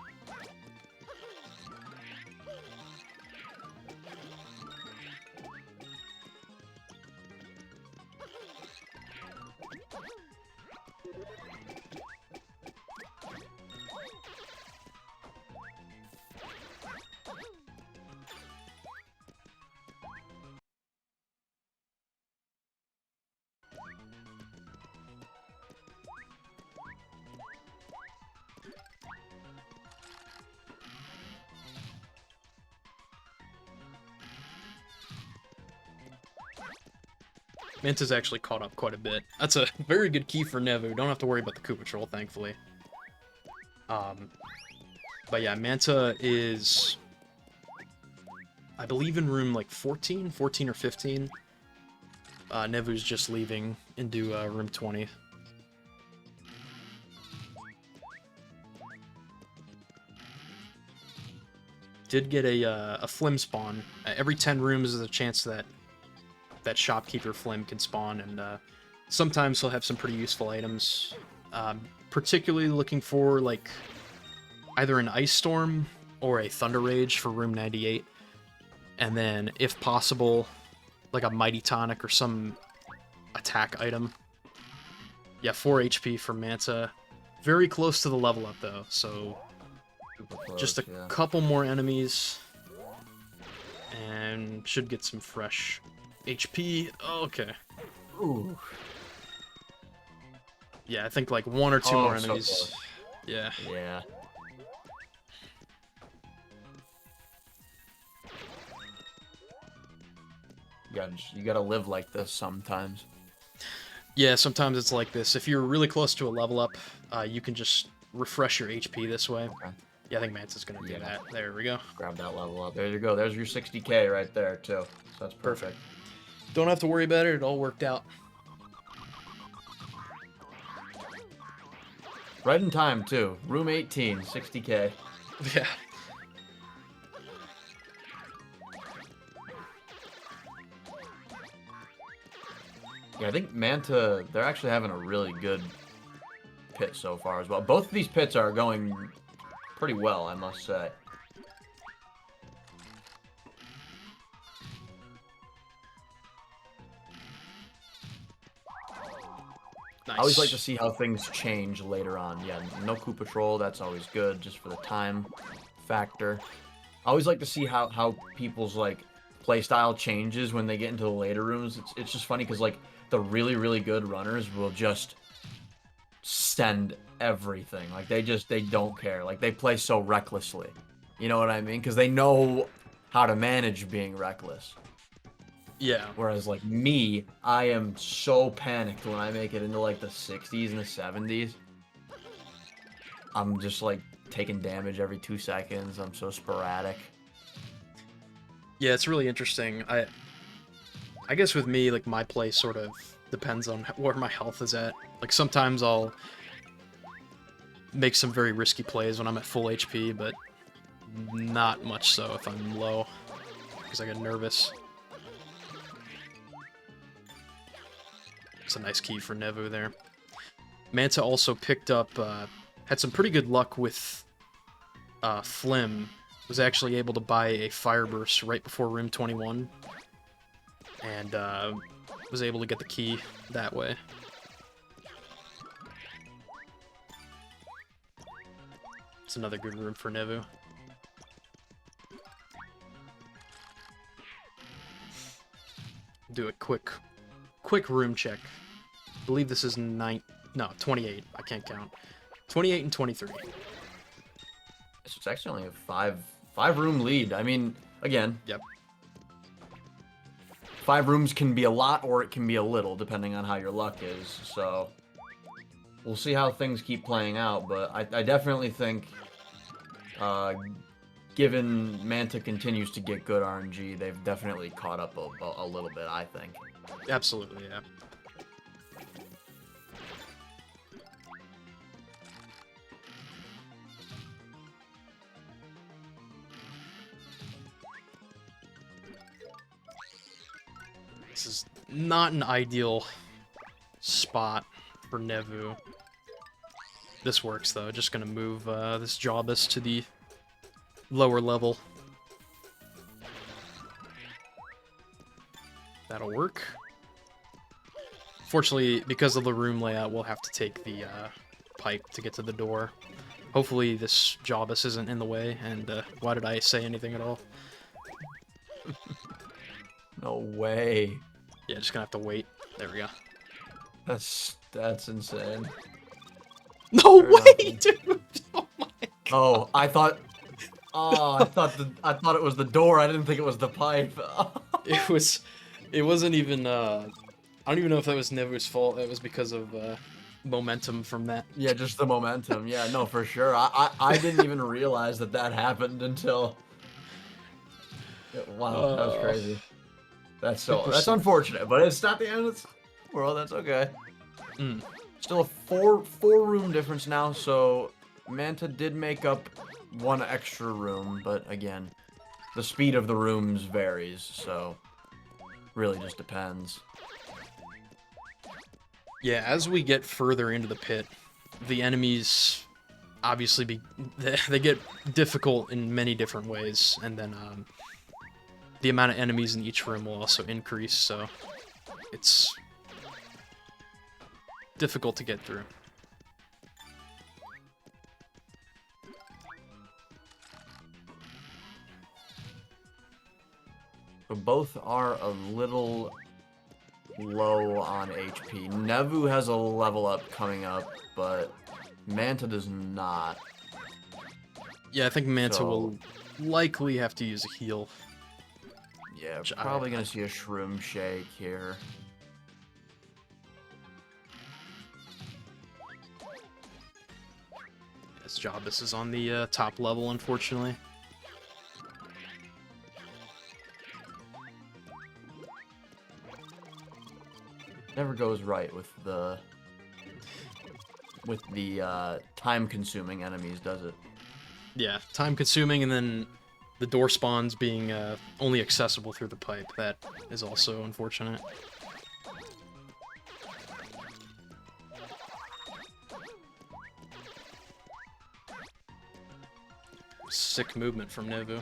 Manta's actually caught up quite a bit. That's a very good key for Nevu. Don't have to worry about the Koopa Troll, thankfully. But yeah, Manta is, I believe, in room like 14 or 15. Nevu's just leaving into room 20. Did get a Flim spawn. Every 10 rooms is a chance that shopkeeper Flim can spawn, and sometimes he'll have some pretty useful items. Particularly looking for like either an Ice Storm or a Thunder Rage for room 98, and then if possible like a Mighty Tonic or some attack item. Yeah, 4 HP for Manta. Very close to the level up though, so close, just a couple more enemies and should get some fresh HP. Oh, okay. Ooh. Yeah, I think like 1 or 2 more enemies. So yeah. Yeah. You gotta live like this sometimes. Yeah, sometimes it's like this. If you're really close to a level up, you can just refresh your HP this way. Okay. Yeah, I think Manta's gonna do that. There we go. Grab that level up. There you go. There's your 60k right there, too. So that's perfect. Don't have to worry about it. It all worked out. Right in time, too. Room 18, 60k. Yeah. Yeah, I think Manta, they're actually having a really good pit so far as well. Both of these pits are going pretty well, I must say. Nice. I always like to see how things change later on. Yeah, no Koopa Troll, that's always good, just for the time factor. I always like to see how people's, like, playstyle changes when they get into the later rooms. It's just funny, because, like, the really, really good runners will just send everything. Like, they don't care. Like, they play so recklessly. You know what I mean? Because they know how to manage being reckless. Yeah. Whereas, like, me, I am so panicked when I make it into, like, the 60s and the 70s. I'm just, like, taking damage every 2 seconds. I'm so sporadic. Yeah, it's really interesting. I guess with me, like, my play sort of depends on where my health is at. Like, sometimes I'll make some very risky plays when I'm at full HP, but not much so if I'm low, because I get nervous. It's a nice key for Nevu there. Manta also picked up, had some pretty good luck with Flim. Was actually able to buy a Fire Burst right before Room 21, and was able to get the key that way. It's another good room for Nevu. Do a quick room check. I believe this is 28. I can't count. 28 and 23. It's actually only a five room lead. I mean, again. Yep. 5 rooms can be a lot or it can be a little, depending on how your luck is. So we'll see how things keep playing out. But I definitely think, given Manta continues to get good RNG, they've definitely caught up a little bit, I think. Absolutely, yeah. This is not an ideal spot for Nevu. This works, though. Just gonna move this Jawbus to the lower level. That'll work. Fortunately, because of the room layout, we'll have to take the pipe to get to the door. Hopefully this Jawbus isn't in the way, and why did I say anything at all? No way. Yeah, just gonna have to wait. There we go. That's insane. No way, dude! Oh my god. Oh, I thought it was the door. I didn't think it was the pipe. It wasn't even I don't even know if that was Nevu's fault. That was because of momentum from that. Yeah, just the momentum. Yeah, no, for sure. I didn't even realize that happened until. Wow, that was crazy. That's unfortunate, but it's not the end of the world. That's okay. Still a four room difference now, so Manta did make up 1 extra room, but again, the speed of the rooms varies, so really just depends. Yeah, as we get further into the pit, the enemies obviously they get difficult in many different ways, and then the amount of enemies in each room will also increase, so it's difficult to get through. So both are a little low on HP. Nevu has a level up coming up, but Manta does not. Yeah, I think Manta will likely have to use a heal. Yeah, probably gonna see a Shroom Shake here. This Jawbus is on the top level, unfortunately. Never goes right with the time-consuming enemies, does it? Yeah, time-consuming, and then the door spawns being only accessible through the pipe. That is also unfortunate. Sick movement from Nevu.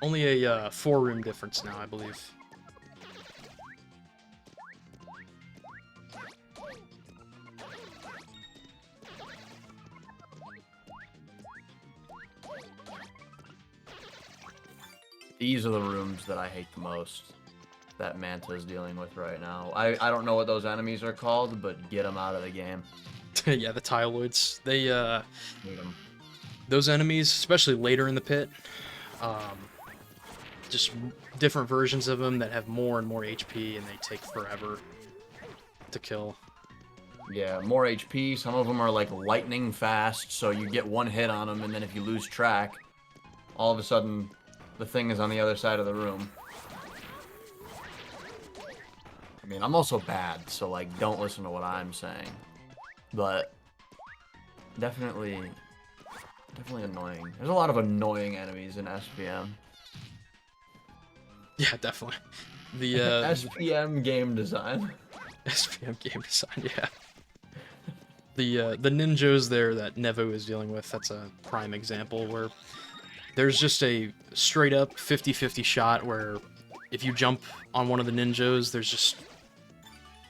Only a 4-room difference now, I believe. These are the rooms that I hate the most that Manta is dealing with right now. I don't know what those enemies are called, but get them out of the game. Yeah, the Tyloids. They, those enemies, especially later in the pit, just different versions of them that have more and more HP, and they take forever to kill. Yeah, more HP. Some of them are like lightning fast, so you get one hit on them, and then if you lose track, all of a sudden, the thing is on the other side of the room. I mean, I'm also bad, so like, don't listen to what I'm saying. But definitely annoying. There's a lot of annoying enemies in SPM. Yeah, definitely. The SPM game design. SPM game design, yeah. The ninjas there that Nevo is dealing with, that's a prime example where there's just a straight up 50-50 shot where if you jump on one of the ninjas, there's just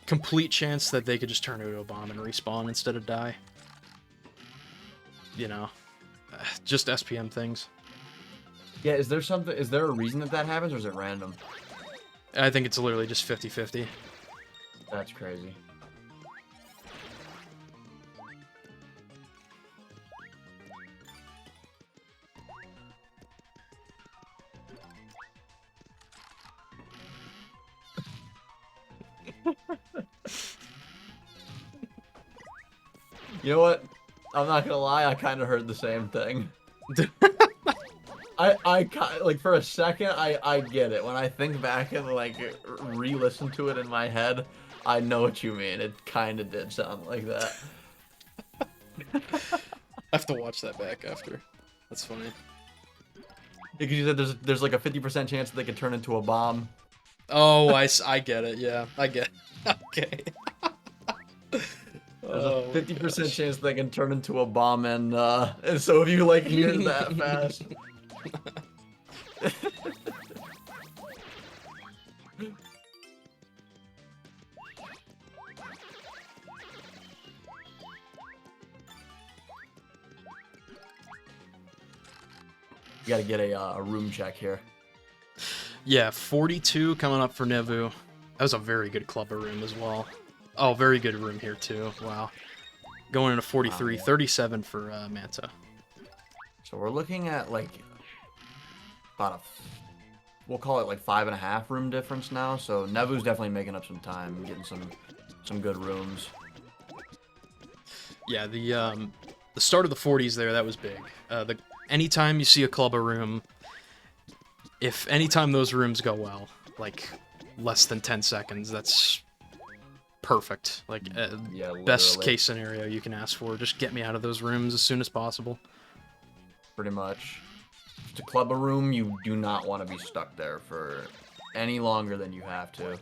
complete chance that they could just turn into a bomb and respawn instead of die. You know, just SPM things. Yeah, is there a reason that happens, or is it random? I think it's literally just 50-50. That's crazy. You know what? I'm not gonna lie, I kind of heard the same thing. I like for a second, I get it. When I think back and like re-listen to it in my head, I know what you mean. It kind of did sound like that. I have to watch that back after. That's funny. Because you said there's like a 50% chance that they could turn into a bomb. Oh, I get it. Yeah, I get it. Okay. There's a 50% chance they can turn into a bomb, and so if you like hear it that fast. You gotta get a room check here. Yeah, 42 coming up for Nevu. That was a very good clubber room as well. Oh, very good room here too. Wow. Going into 43, 37 for Manta. So we're looking at like about we'll call it like 5.5 room difference now. So Nevu's definitely making up some time, getting some good rooms. Yeah, the start of the 40s there, that was big. Anytime you see a clubber room, if anytime those rooms go well, like less than 10 seconds, that's perfect. Like, yeah, best case scenario you can ask for. Just get me out of those rooms as soon as possible. Pretty much. To club a room, you do not want to be stuck there for any longer than you have to.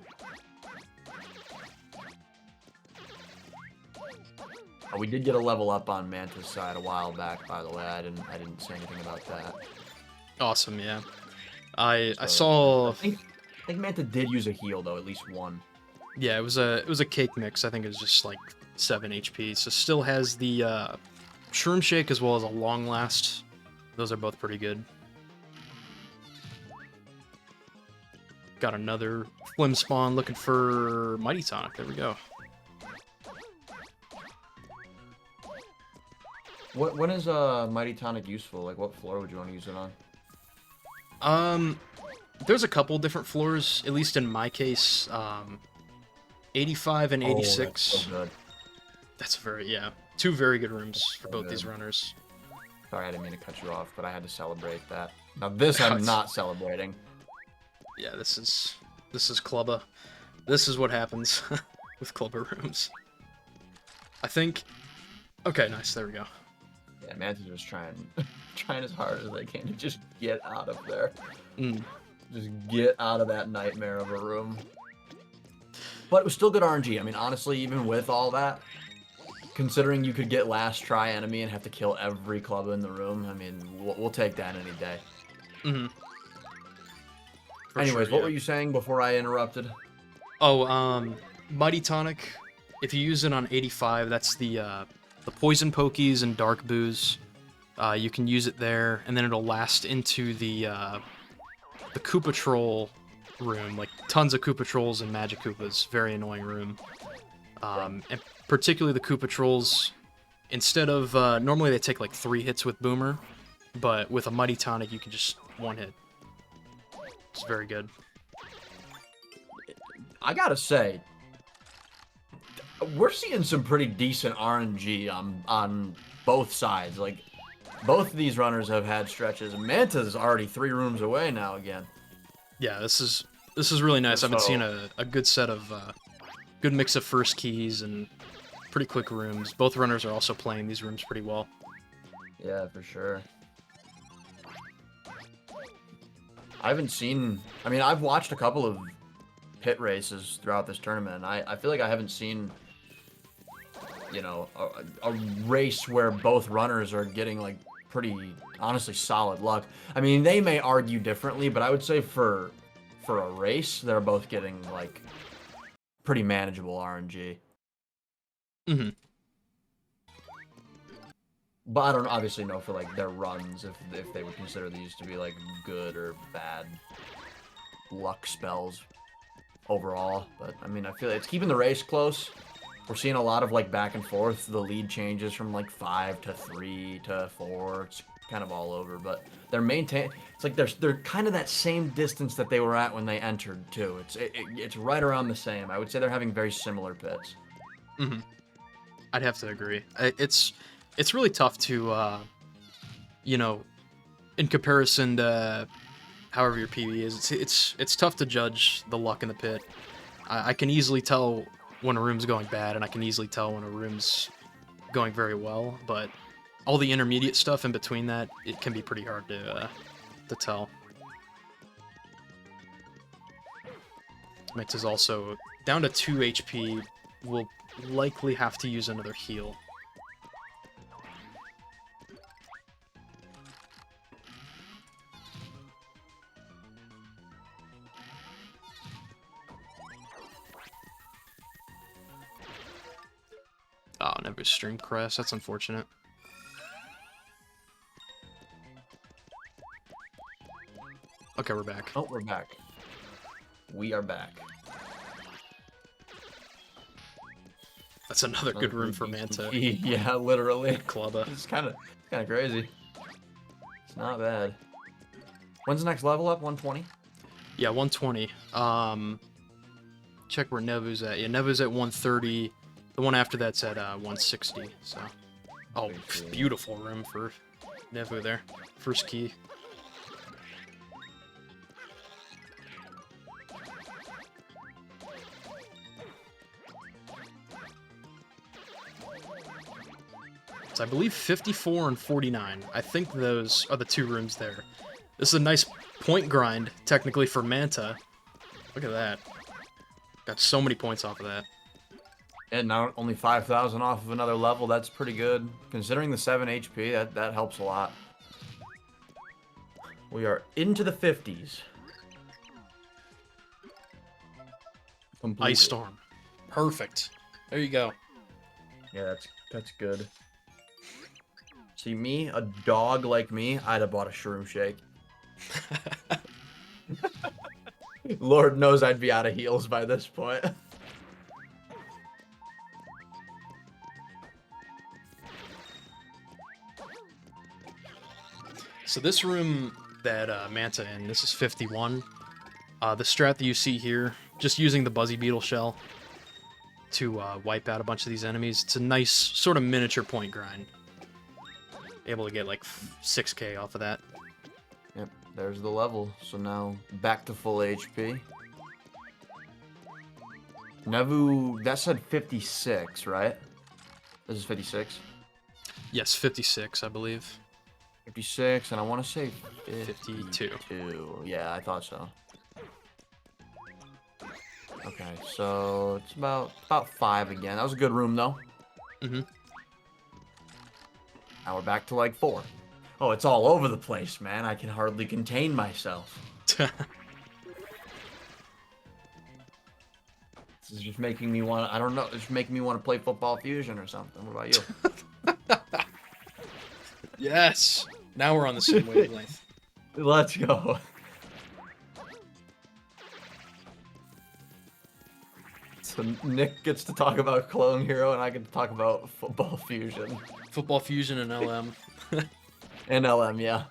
Oh, we did get a level up on Manta's side a while back, by the way. I didn't say anything about that. Awesome, yeah. I saw. I think Manta did use a heal though, at least one. Yeah, it was a cake mix. I think it was just like 7 HP. So still has the Shroom Shake as well as a Long Last. Those are both pretty good. Got another Flim Spawn looking for Mighty Tonic. There we go. When is Mighty Tonic useful? Like, what floor would you want to use it on? There's a couple different floors, at least in my case. 85 and 86. That's so good. That's yeah. 2 very good rooms for both these runners. Sorry, I didn't mean to cut you off, but I had to celebrate that. Now this I'm not celebrating. Yeah, this is Clubba. This is what happens with Clubba rooms. I think. Okay, nice. There we go. Yeah, Manta's just trying as hard as they can to just get out of there. Just get out of that nightmare of a room. But it was still good RNG. I mean, honestly, even with all that, considering you could get last try enemy and have to kill every club in the room, I mean, we'll take that any day. Anyways, what were you saying before I interrupted? Oh, Mighty Tonic. If you use it on 85, that's the Poison Pokies and Dark Boos. You can use it there, and then it'll last into the Koopa Troll room, like tons of Koopa Trolls and Magic Koopas. Very annoying room. And particularly the Koopa Trolls, instead of, normally they take like 3 hits with Boomer, but with a Mighty Tonic you can just 1 hit. It's very good. I gotta say, we're seeing some pretty decent RNG on both sides. Like, both of these runners have had stretches. Manta's already 3 rooms away now again. Yeah, this is really nice. I've been seeing a good set of good mix of first keys and pretty quick rooms. Both runners are also playing these rooms pretty well. Yeah, for sure. I haven't seen... I mean, I've watched a couple of pit races throughout this tournament, and I feel like I haven't seen, you know, a race where both runners are getting, like, pretty, honestly, solid luck. I mean, they may argue differently, but I would say for a race, they're both getting, like, pretty manageable RNG. Mm-hmm. But I don't obviously know for, like, their runs, if they would consider these to be, like, good or bad luck spells overall. But, I mean, I feel like it's keeping the race close. We're seeing a lot of, like, back and forth. The lead changes from, like, 5 to 3 to 4. It's kind of all over. But they're it's like they're kind of that same distance that they were at when they entered, too. It's right around the same. I would say they're having very similar pits. Mm-hmm. I'd have to agree. It's really tough to, you know, in comparison to however your PB is, it's tough to judge the luck in the pit. I can easily tell when a room's going bad, and I can easily tell when a room's going very well, but all the intermediate stuff in between that, it can be pretty hard to tell. Mix is also down to 2 HP, will likely have to use another heal. Oh, never stream crest. That's unfortunate. Okay, we're back. Oh, we're back. We are back. That's another good room for Manta. Yeah, literally. Clubba. It's kind of crazy. It's not bad. When's the next level up? 120? Yeah, 120. Check where Nevu's at. Yeah, Nevu's at 130. The one after that's at 160. So, oh, beautiful room for Nevu there. First key. So I believe 54 and 49. I think those are the 2 rooms there. This is a nice point grind, technically, for Manta. Look at that. Got so many points off of that. And now only 5,000 off of another level. That's pretty good. Considering the 7 HP, that helps a lot. We are into the 50s. Completely. Ice Storm. Perfect. There you go. Yeah, that's good. See, me, a dog like me, I'd have bought a Shroom Shake. Lord knows I'd be out of heals by this point. So this room that Manta in, this is 51. The strat that you see here, just using the Buzzy Beetle shell to wipe out a bunch of these enemies. It's a nice sort of miniature point grind. Able to get like 6k off of that. Yep, there's the level. So now back to full HP. Nevu, that said 56, right? This is 56? Yes, 56, I believe. 56, and I want to say 52. Yeah, I thought so. Okay, so it's about 5 again. That was a good room, though. Mm-hmm. Now we're back to, like, 4. Oh, it's all over the place, man. I can hardly contain myself. This is just making me want to... I don't know. It's making me want to play Football Fusion or something. What about you? Yes! Now we're on the same wavelength. Let's go. So Nick gets to talk about Clone Hero, and I get to talk about Football Fusion. Football Fusion and LM. And LM, yeah.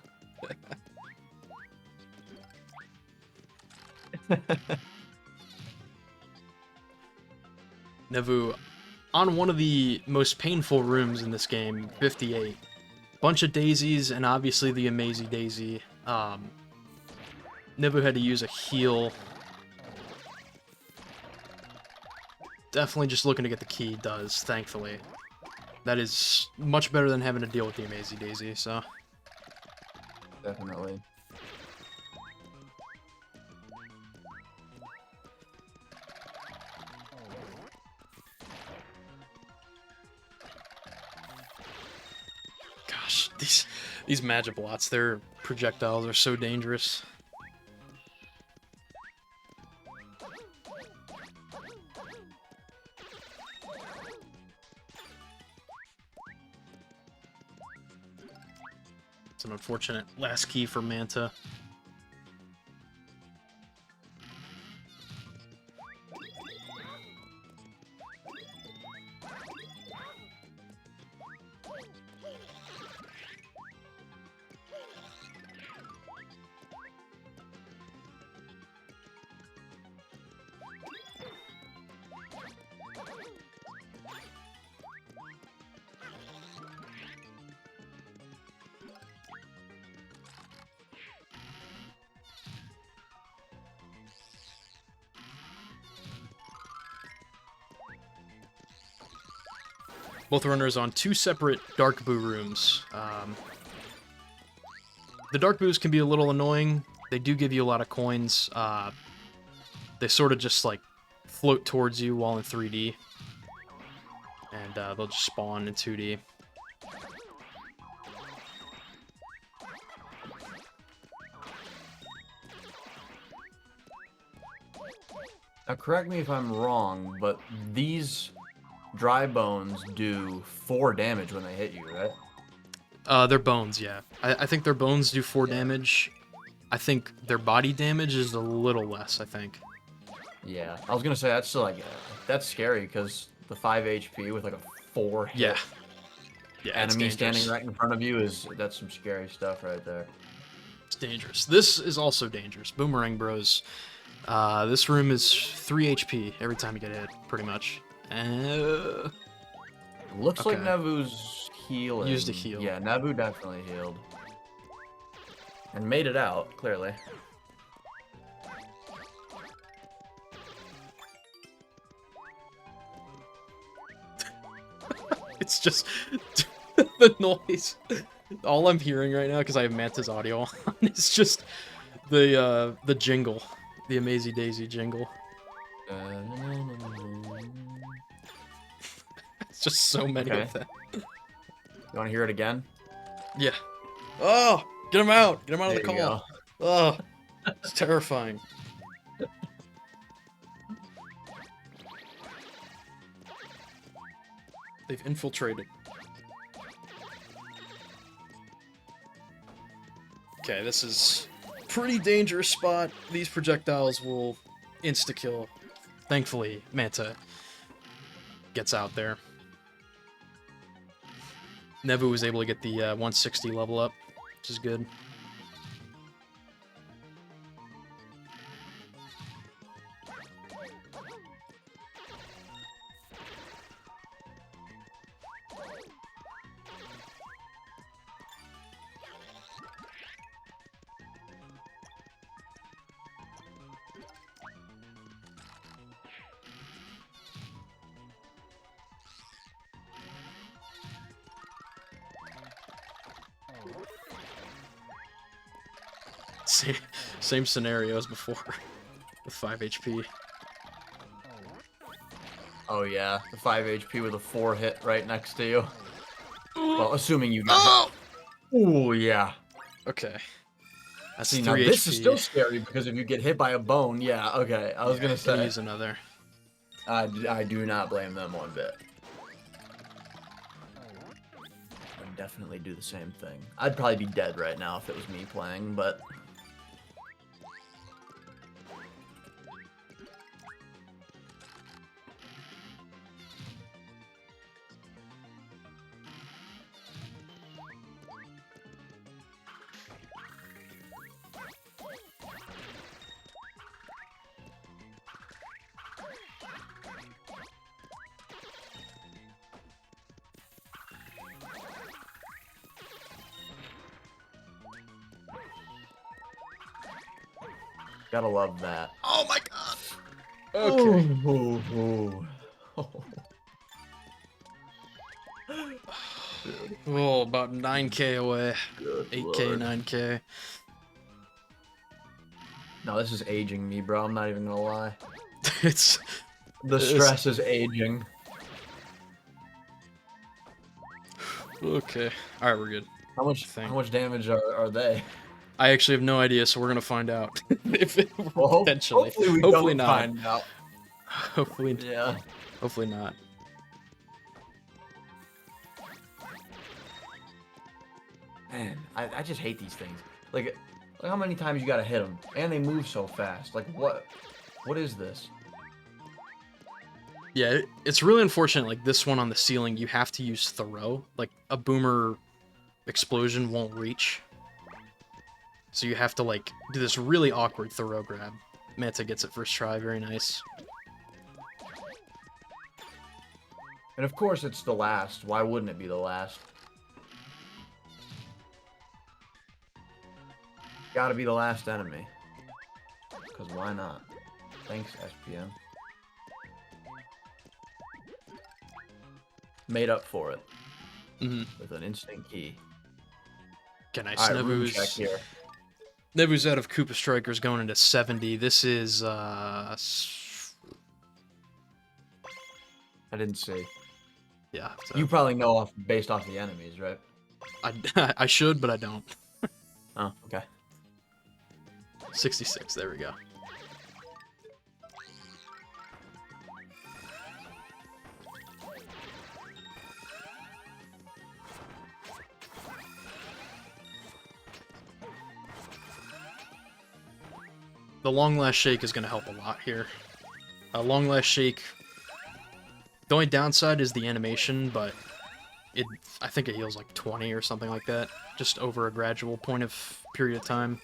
Nevu, on one of the most painful rooms in this game, 58. Bunch of daisies, and obviously the Amazing Daisy. Nebu had to use a heal. Definitely just looking to get the key does, thankfully. That is much better than having to deal with the Amazing Daisy, so. Definitely. Gosh, these Magiblots, their projectiles are so dangerous. It's an unfortunate last key for Manta. Both runners on two separate Dark Boo rooms. The Dark Boos can be a little annoying. They do give you a lot of coins. They sort of just, like, float towards you while in 3D. And they'll just spawn in 2D. Now, correct me if I'm wrong, but these dry bones do 4 damage when they hit you, right? Their bones, yeah. I think their bones do 4 damage. I think their body damage is a little less, I think. Yeah, I was gonna say, that's still, like, that's scary, because the 5 HP with, like, a 4 hit yeah, enemy standing right in front of you that's some scary stuff right there. It's dangerous. This is also dangerous. Boomerang Bros. This room is 3 HP every time you get hit, pretty much. Looks like Nebu's healing. Used a heal. Yeah, Nebu definitely healed. And made it out, clearly. It's just the noise. All I'm hearing right now, because I have Manta's audio on, is just the jingle. The Amazing Daisy jingle. It's just so many of them. You want to hear it again? Yeah. Oh! Get him out! Get him out of the There you call! Oh! It's terrifying. They've infiltrated. Okay, this is a pretty dangerous spot. These projectiles will insta-kill. Thankfully, Manta gets out there. Nebu was able to get the 160 level up, which is good. Same scenario as before, with 5 HP. Oh yeah, the 5 HP with a 4 hit right next to you. Well, assuming you got hit. Ooh, yeah. Okay. That's See, 3 now HP. this is still scary, because if you get hit by a bone, yeah, okay, I was gonna say. Use another. I do not blame them one bit. I'd definitely do the same thing. I'd probably be dead right now if it was me playing, but... Gotta love that. Oh my god. Okay. Oh, about 9k away. 8k, 9k. No, this is aging me, bro. I'm not even gonna lie. The stress is aging. Okay. All right, we're good. How much damage are they? I actually have no idea, so we're gonna find out. Potentially. Hopefully we don't find out. Hopefully. Yeah. Hopefully not. Man, I just hate these things. Like how many times you gotta hit them, and they move so fast. Like what is this? Yeah, it's really unfortunate. Like this one on the ceiling, you have to use throw. Like a boomer explosion won't reach. So you have to like do this really awkward throw grab. Manta gets it first try, very nice. And of course it's the last. Why wouldn't it be the last? Gotta be the last enemy. Because why not? Thanks, SPM. Made up for it. With an instant key. Okay, nice. Nevu's out of Koopa Strikers going into 70. This is, I didn't see. Yeah. So. You probably know based off the enemies, right? I should, but I don't. Oh, okay. 66, there we go. The long last shake is going to help a lot here. Long last shake, the only downside is the animation, but I think it heals like 20 or something like that, just over a gradual period of time.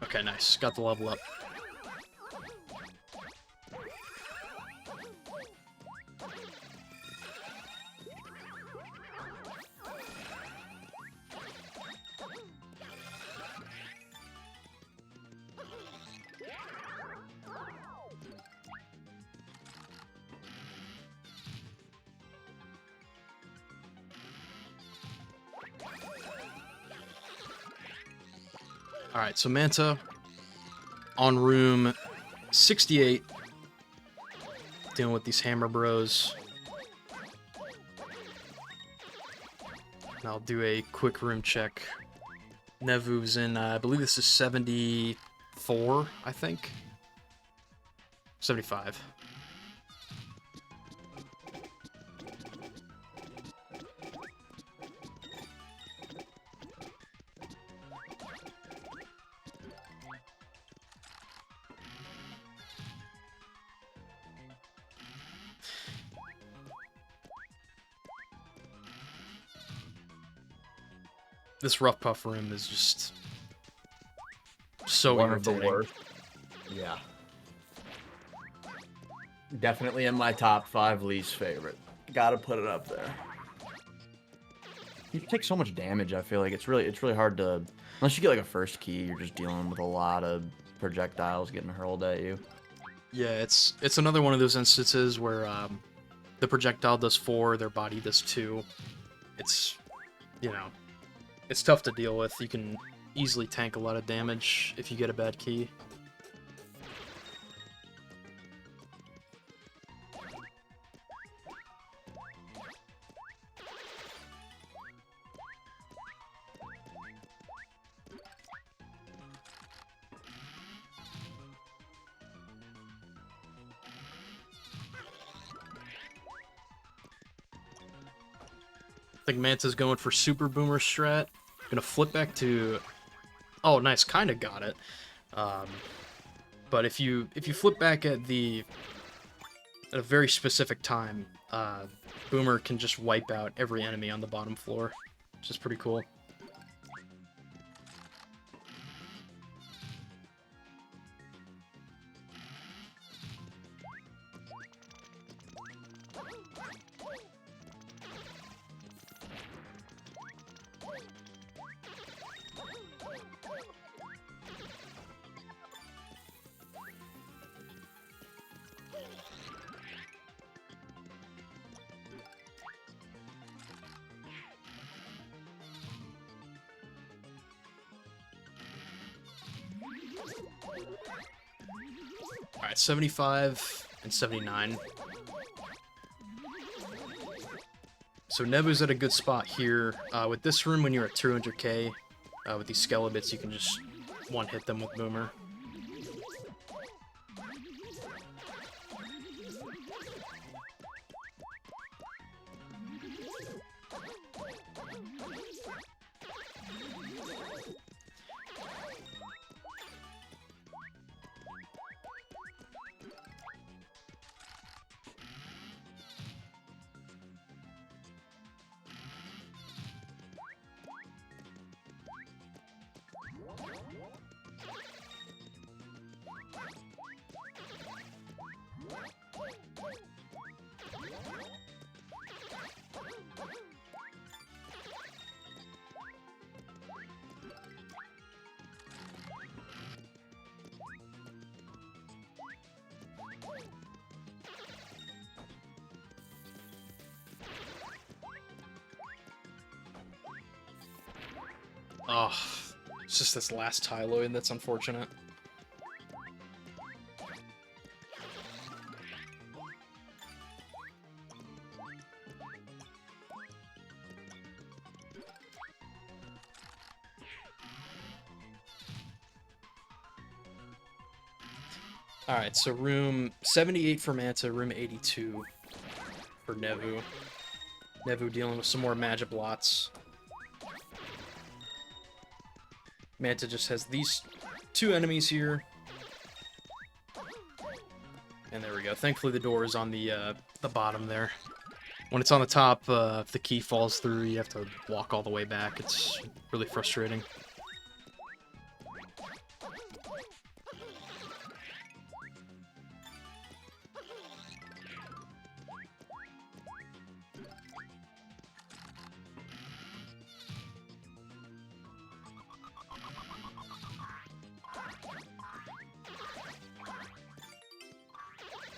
Okay, nice. Got the level up. Alright, so Manta on room 68, dealing with these hammer bros. And I'll do a quick room check. Nevu's in, I believe this is 74, I think. 75. This rough puff room is just so irritating. One of the worst. Yeah. Definitely in my top 5 least favorite. Gotta put it up there. You take so much damage, I feel like it's really hard to, unless you get like a first key, you're just dealing with a lot of projectiles getting hurled at you. Yeah, it's another one of those instances where the projectile does 4, their body does 2. It's, you know, it's tough to deal with. You can easily tank a lot of damage if you get a bad key. I think Manta's going for Super Boomer strat. Gonna flip back to... Oh, nice. Kind of got it. But if you flip back at the at a very specific time, Boomer can just wipe out every enemy on the bottom floor, which is pretty cool. Alright, 75 and 79. So Nebu's at a good spot here. With this room, when you're at 200k, with these Skelebits, you can just one-hit them with Boomer. Oh, it's just this last Tyloid that's unfortunate. Alright, so room 78 for Manta, room 82 for Nevu. Nevu dealing with some more Magiblots. Manta just has these two enemies here. And there we go. Thankfully the door is on the bottom there. When it's on the top, if the key falls through, you have to walk all the way back. It's really frustrating.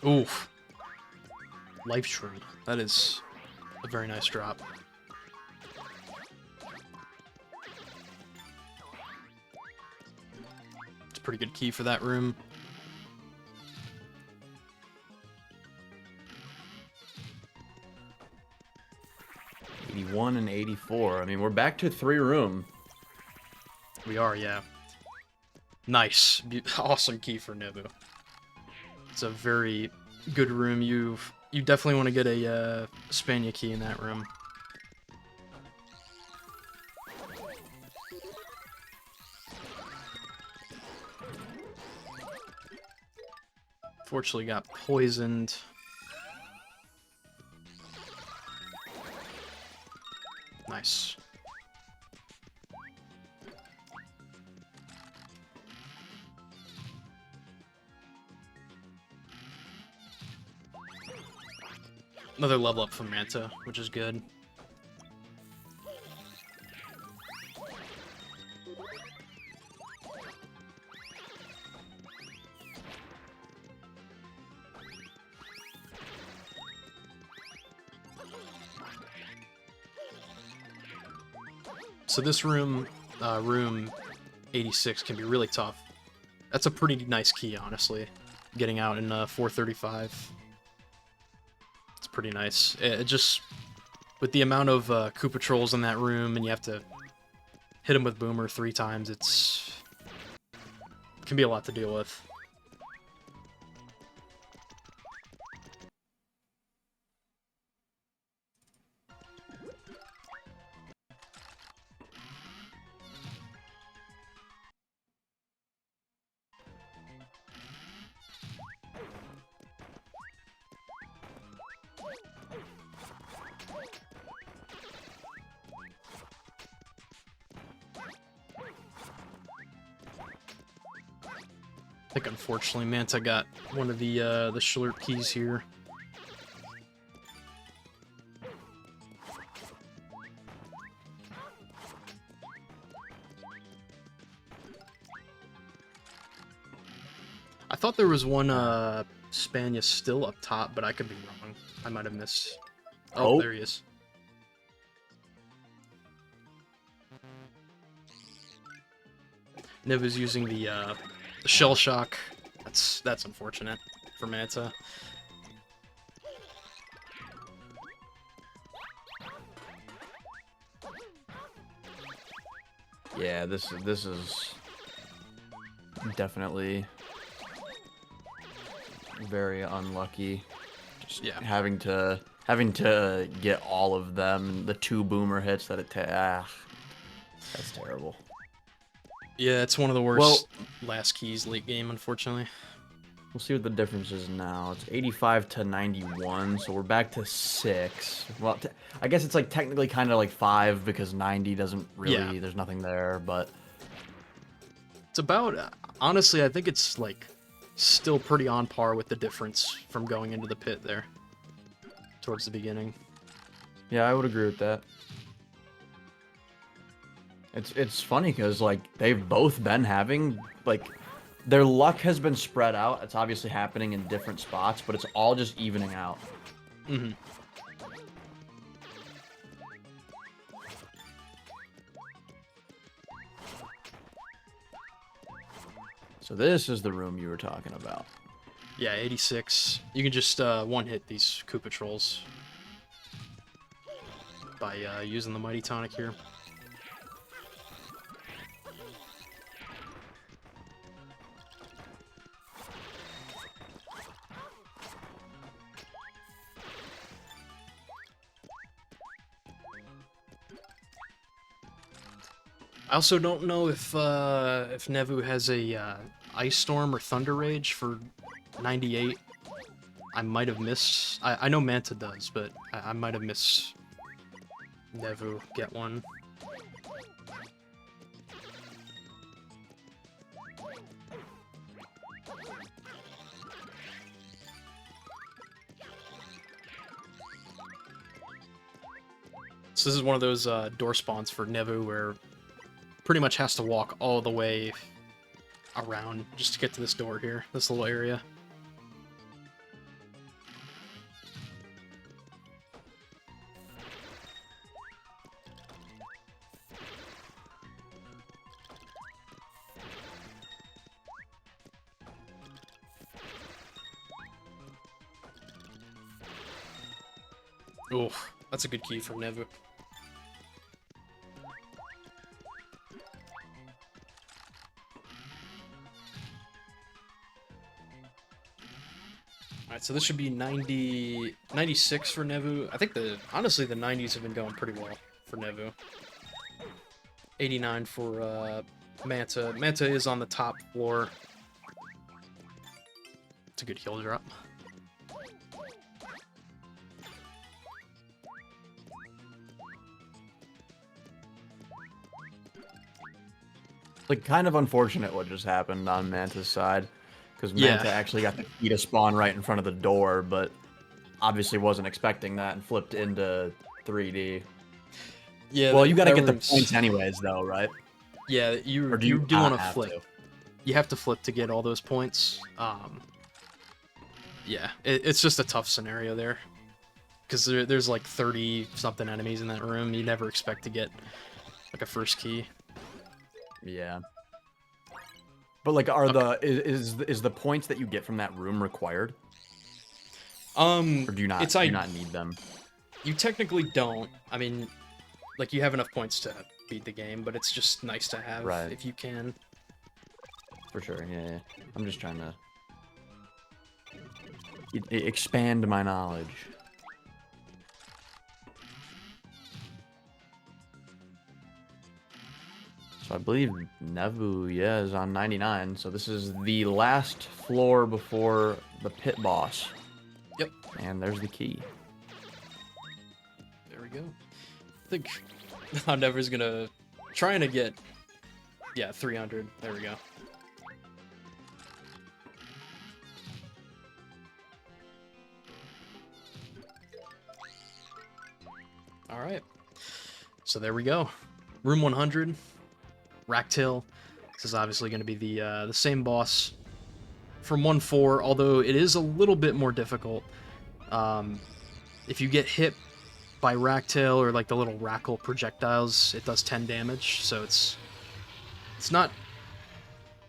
Oof. Life Shroom. That is a very nice drop. It's a pretty good key for that room. '81 and 84. I mean, we're back to 3-room. We are, yeah. Nice. Awesome key for Nebu. It's a very good room. You definitely want to get a Spania key in that room. Fortunately got poisoned. Nice. Another level up from Manta, which is good. So this room, room 86, can be really tough. That's a pretty nice key, honestly. Getting out in 435. It's pretty nice. It just, with the amount of Koopa Trolls in that room, and you have to hit them with Boomer 3 times, it can be a lot to deal with. think unfortunately Manta got one of the Schlurp keys here. I thought there was one Spania still up top, but I could be wrong. I might have missed. Oh, there he is. Nevu's using the shell shock. That's unfortunate for Manta. Yeah, this is definitely very unlucky. Just having to get all of them, the 2 boomer hits that it that's terrible. Yeah, it's one of the worst last keys late game, unfortunately. We'll see what the difference is now. It's 85 to 91, so we're back to 6. Well, I guess it's like technically kind of like 5 because 90 doesn't really, there's nothing there, but... It's about, honestly, I think it's like still pretty on par with the difference from going into the pit there towards the beginning. Yeah, I would agree with that. It's funny because like they've both been having like their luck has been spread out. It's obviously happening in different spots, but it's all just evening out. Mm-hmm. So this is the room you were talking about. Yeah, 86. You can just one-hit these Koopa Trolls by using the Mighty Tonic here. I also don't know if Nevu has a Ice Storm or Thunder Rage for 98. I might have missed. I know Manta does, but I might have missed Nevu get one. So this is one of those door spawns for Nevu where pretty much has to walk all the way around just to get to this door here, this little area. Oof, that's a good key from Nevu. Alright, so this should be 96 for Nevu. I think honestly the 90s have been going pretty well for Nevu. 89 for Manta. Manta is on the top floor. It's a good heal drop. Like, kind of unfortunate what just happened on Manta's side. Because Manta actually got the key to spawn right in front of the door, but obviously wasn't expecting that and flipped into 3D. Yeah. Well, you gotta get the points anyways, though, right? Yeah, you do want to flip. You have to flip to get all those points. Yeah, it's just a tough scenario there. Because there's like 30-something enemies in that room. You never expect to get like a first key. Yeah. But like, is the points that you get from that room required? Or do you not need them? You technically don't. I mean, like you have enough points to beat the game, but it's just nice to have if you can. For sure, yeah. I'm just trying to expand my knowledge. So I believe Nevu, is on 99. So this is the last floor before the pit boss. Yep. And there's the key. There we go. I think Nevu's gonna trying to get 300. There we go. All right. So there we go. Room 100, Ractail. This is obviously going to be the same boss from 1-4, although it is a little bit more difficult. If you get hit by Ractail or like the little Rackle projectiles, it does 10 damage, so it's not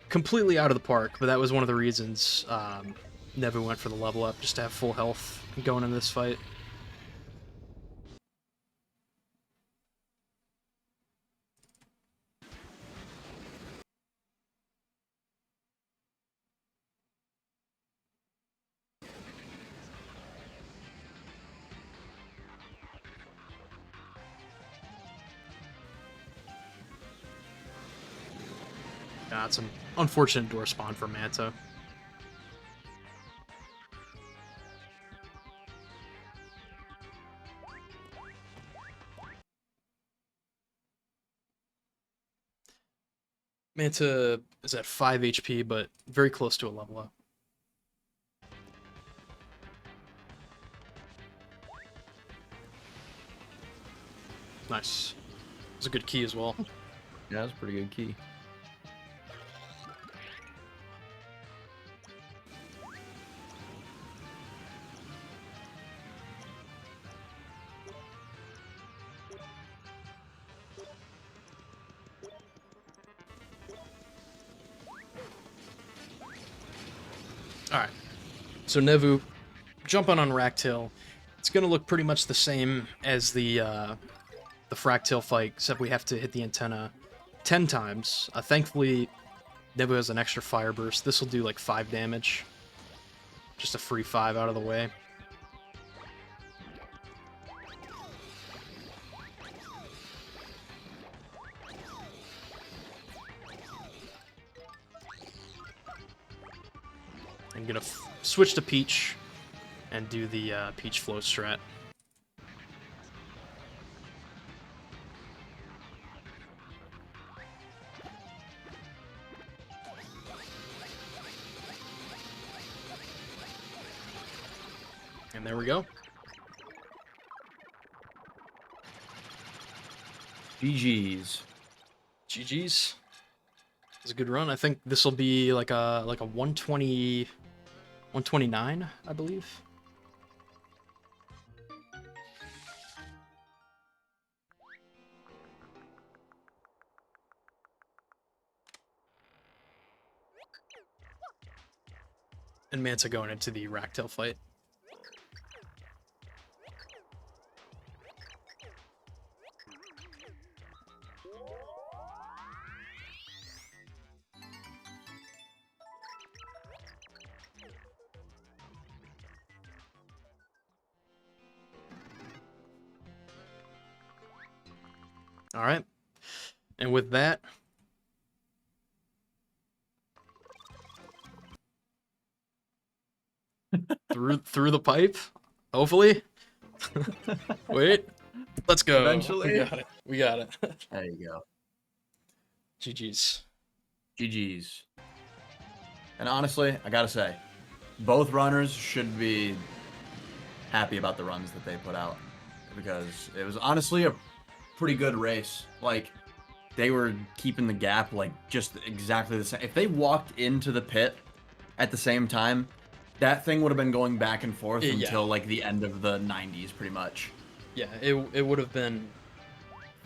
completely out of the park, but that was one of the reasons Nevu went for the level up, just to have full health going into this fight. Got some unfortunate door spawn for Manta. Manta is at 5 HP, but very close to a level up. Nice. It was a good key as well. Yeah, that's a pretty good key. Alright. So Nevu, jumping on Ractail. It's going to look pretty much the same as the Fractail fight, except we have to hit the antenna 10 times. Thankfully, Nevu has an extra fire burst. This will do like 5 damage. Just a free 5 out of the way. I'm gonna switch to Peach and do the Peach flow strat. And there we go. GG's. GG's. It's a good run. I think this will be like a 120, 129, I believe. And Manta going into the Ractail fight. All right. And with that, through the pipe, hopefully. Wait, let's go. Eventually. We got it. We got it. There you go. GG's. GG's. And honestly, I gotta say, both runners should be happy about the runs that they put out, because it was honestly a pretty good race. Like, they were keeping the gap like just exactly the same. If they walked into the pit at the same time, that thing would have been going back and forth until like the end of the 90s, pretty much. Yeah, it would have been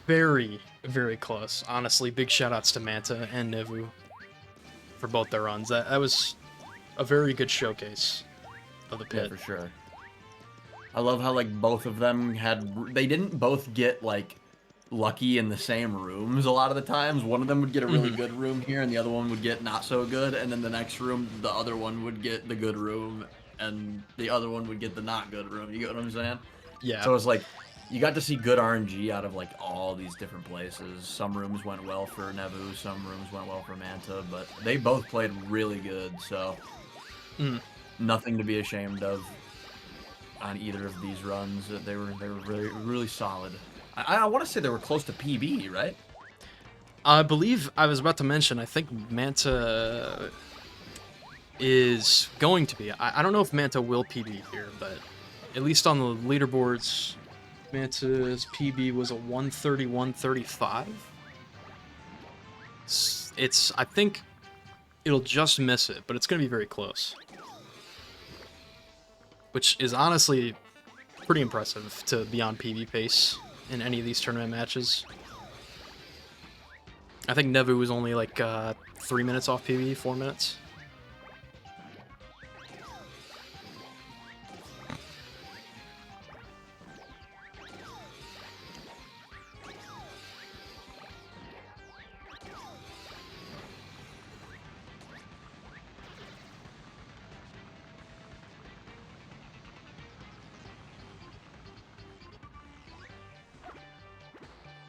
very, very close. Honestly, big shout-outs to Manta and Nevu for both their runs. That was a very good showcase of the pit. Yeah, for sure. I love how like both of them they didn't both get like lucky in the same rooms a lot of the times. One of them would get a really good room here, and the other one would get not so good, and then the next room, the other one would get the good room, and the other one would get the not good room. You get what I'm saying? Yeah. So it's like, you got to see good RNG out of like all these different places. Some rooms went well for Nevu, some rooms went well for Manta, but they both played really good, so nothing to be ashamed of on either of these runs. They were really, really solid. I want to say they were close to PB, right? I believe, I was about to mention, I think Manta is going to be. I don't know if Manta will PB here, but at least on the leaderboards, Manta's PB was a 131.35. I think it'll just miss it, but it's going to be very close. Which is honestly pretty impressive to be on PB pace in any of these tournament matches. I think Nevu was only like 3 minutes off PB, 4 minutes.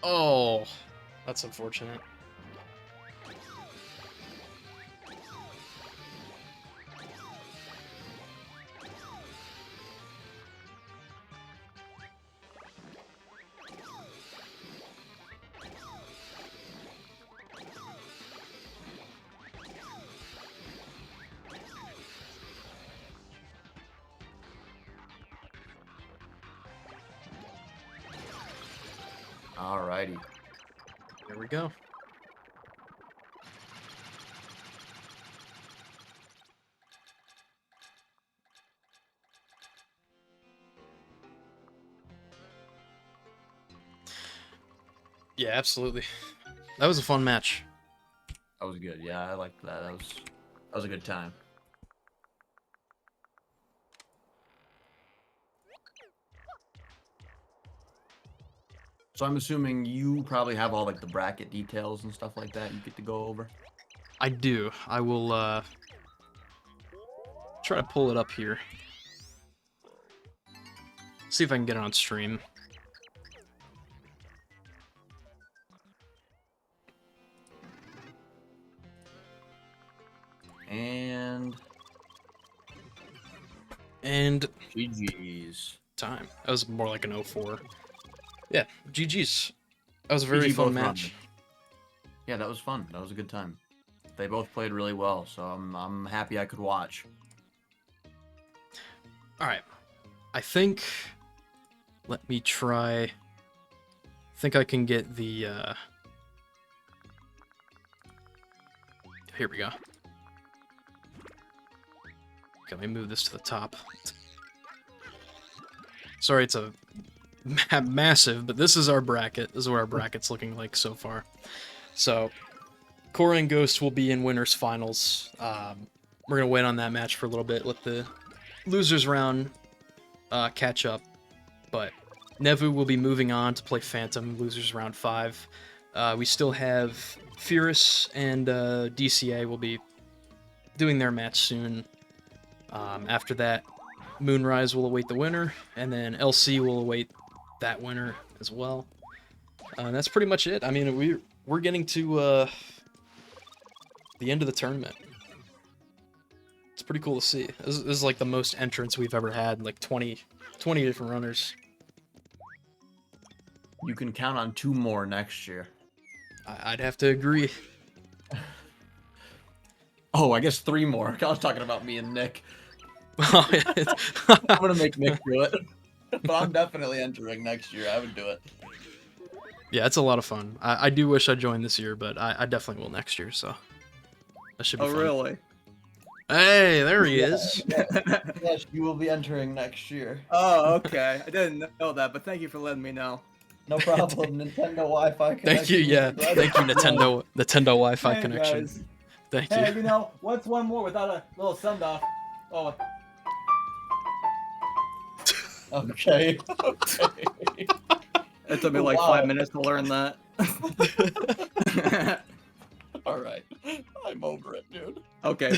Oh, that's unfortunate. Alrighty. There we go. Yeah, absolutely. That was a fun match. That was good. Yeah, I liked that. That was a good time. So I'm assuming you probably have all like the bracket details and stuff like that you get to go over. I do. I will try to pull it up here. See if I can get it on stream. And GG's. Time. That was more like an 04. Yeah, GG's. That was a very fun match. Yeah, that was fun. That was a good time. They both played really well, so I'm happy I could watch. All right. I think let me try. I think I can get the here we go. Okay, let me move this to the top. Sorry, it's a massive, but this is our bracket. This is what our bracket's looking like so far. So, Korra and Ghost will be in winners finals. We're gonna wait on that match for a little bit, let the losers round catch up. But Nevu will be moving on to play Phantom, losers round 5. We still have Furious and DCA will be doing their match soon. After that, Moonrise will await the winner, and then LC will await that winner as well. And that's pretty much it. I mean, we're getting to the end of the tournament. It's pretty cool to see. This is like the most entrants we've ever had, like 20 different runners. You can count on 2 more next year. I'd have to agree. Oh, I guess 3 more. I was talking about me and Nick. I'm gonna make Nick do it. But I'm definitely entering next year. I would do it. Yeah, it's a lot of fun. I do wish I joined this year, but I definitely will next year, so that should be fun. Oh, really? Hey, there he is. Yes, you will be entering next year. Oh, okay. I didn't know that, but thank you for letting me know. No problem. Nintendo Wi-Fi connection. Thank you, yeah. Thank you, Nintendo Wi-Fi connection. Guys. Thank you. Hey, you know, what's one more without a little send-off? Oh. Okay. It took me like 5 minutes to learn that. All right. I'm over it, dude. Okay.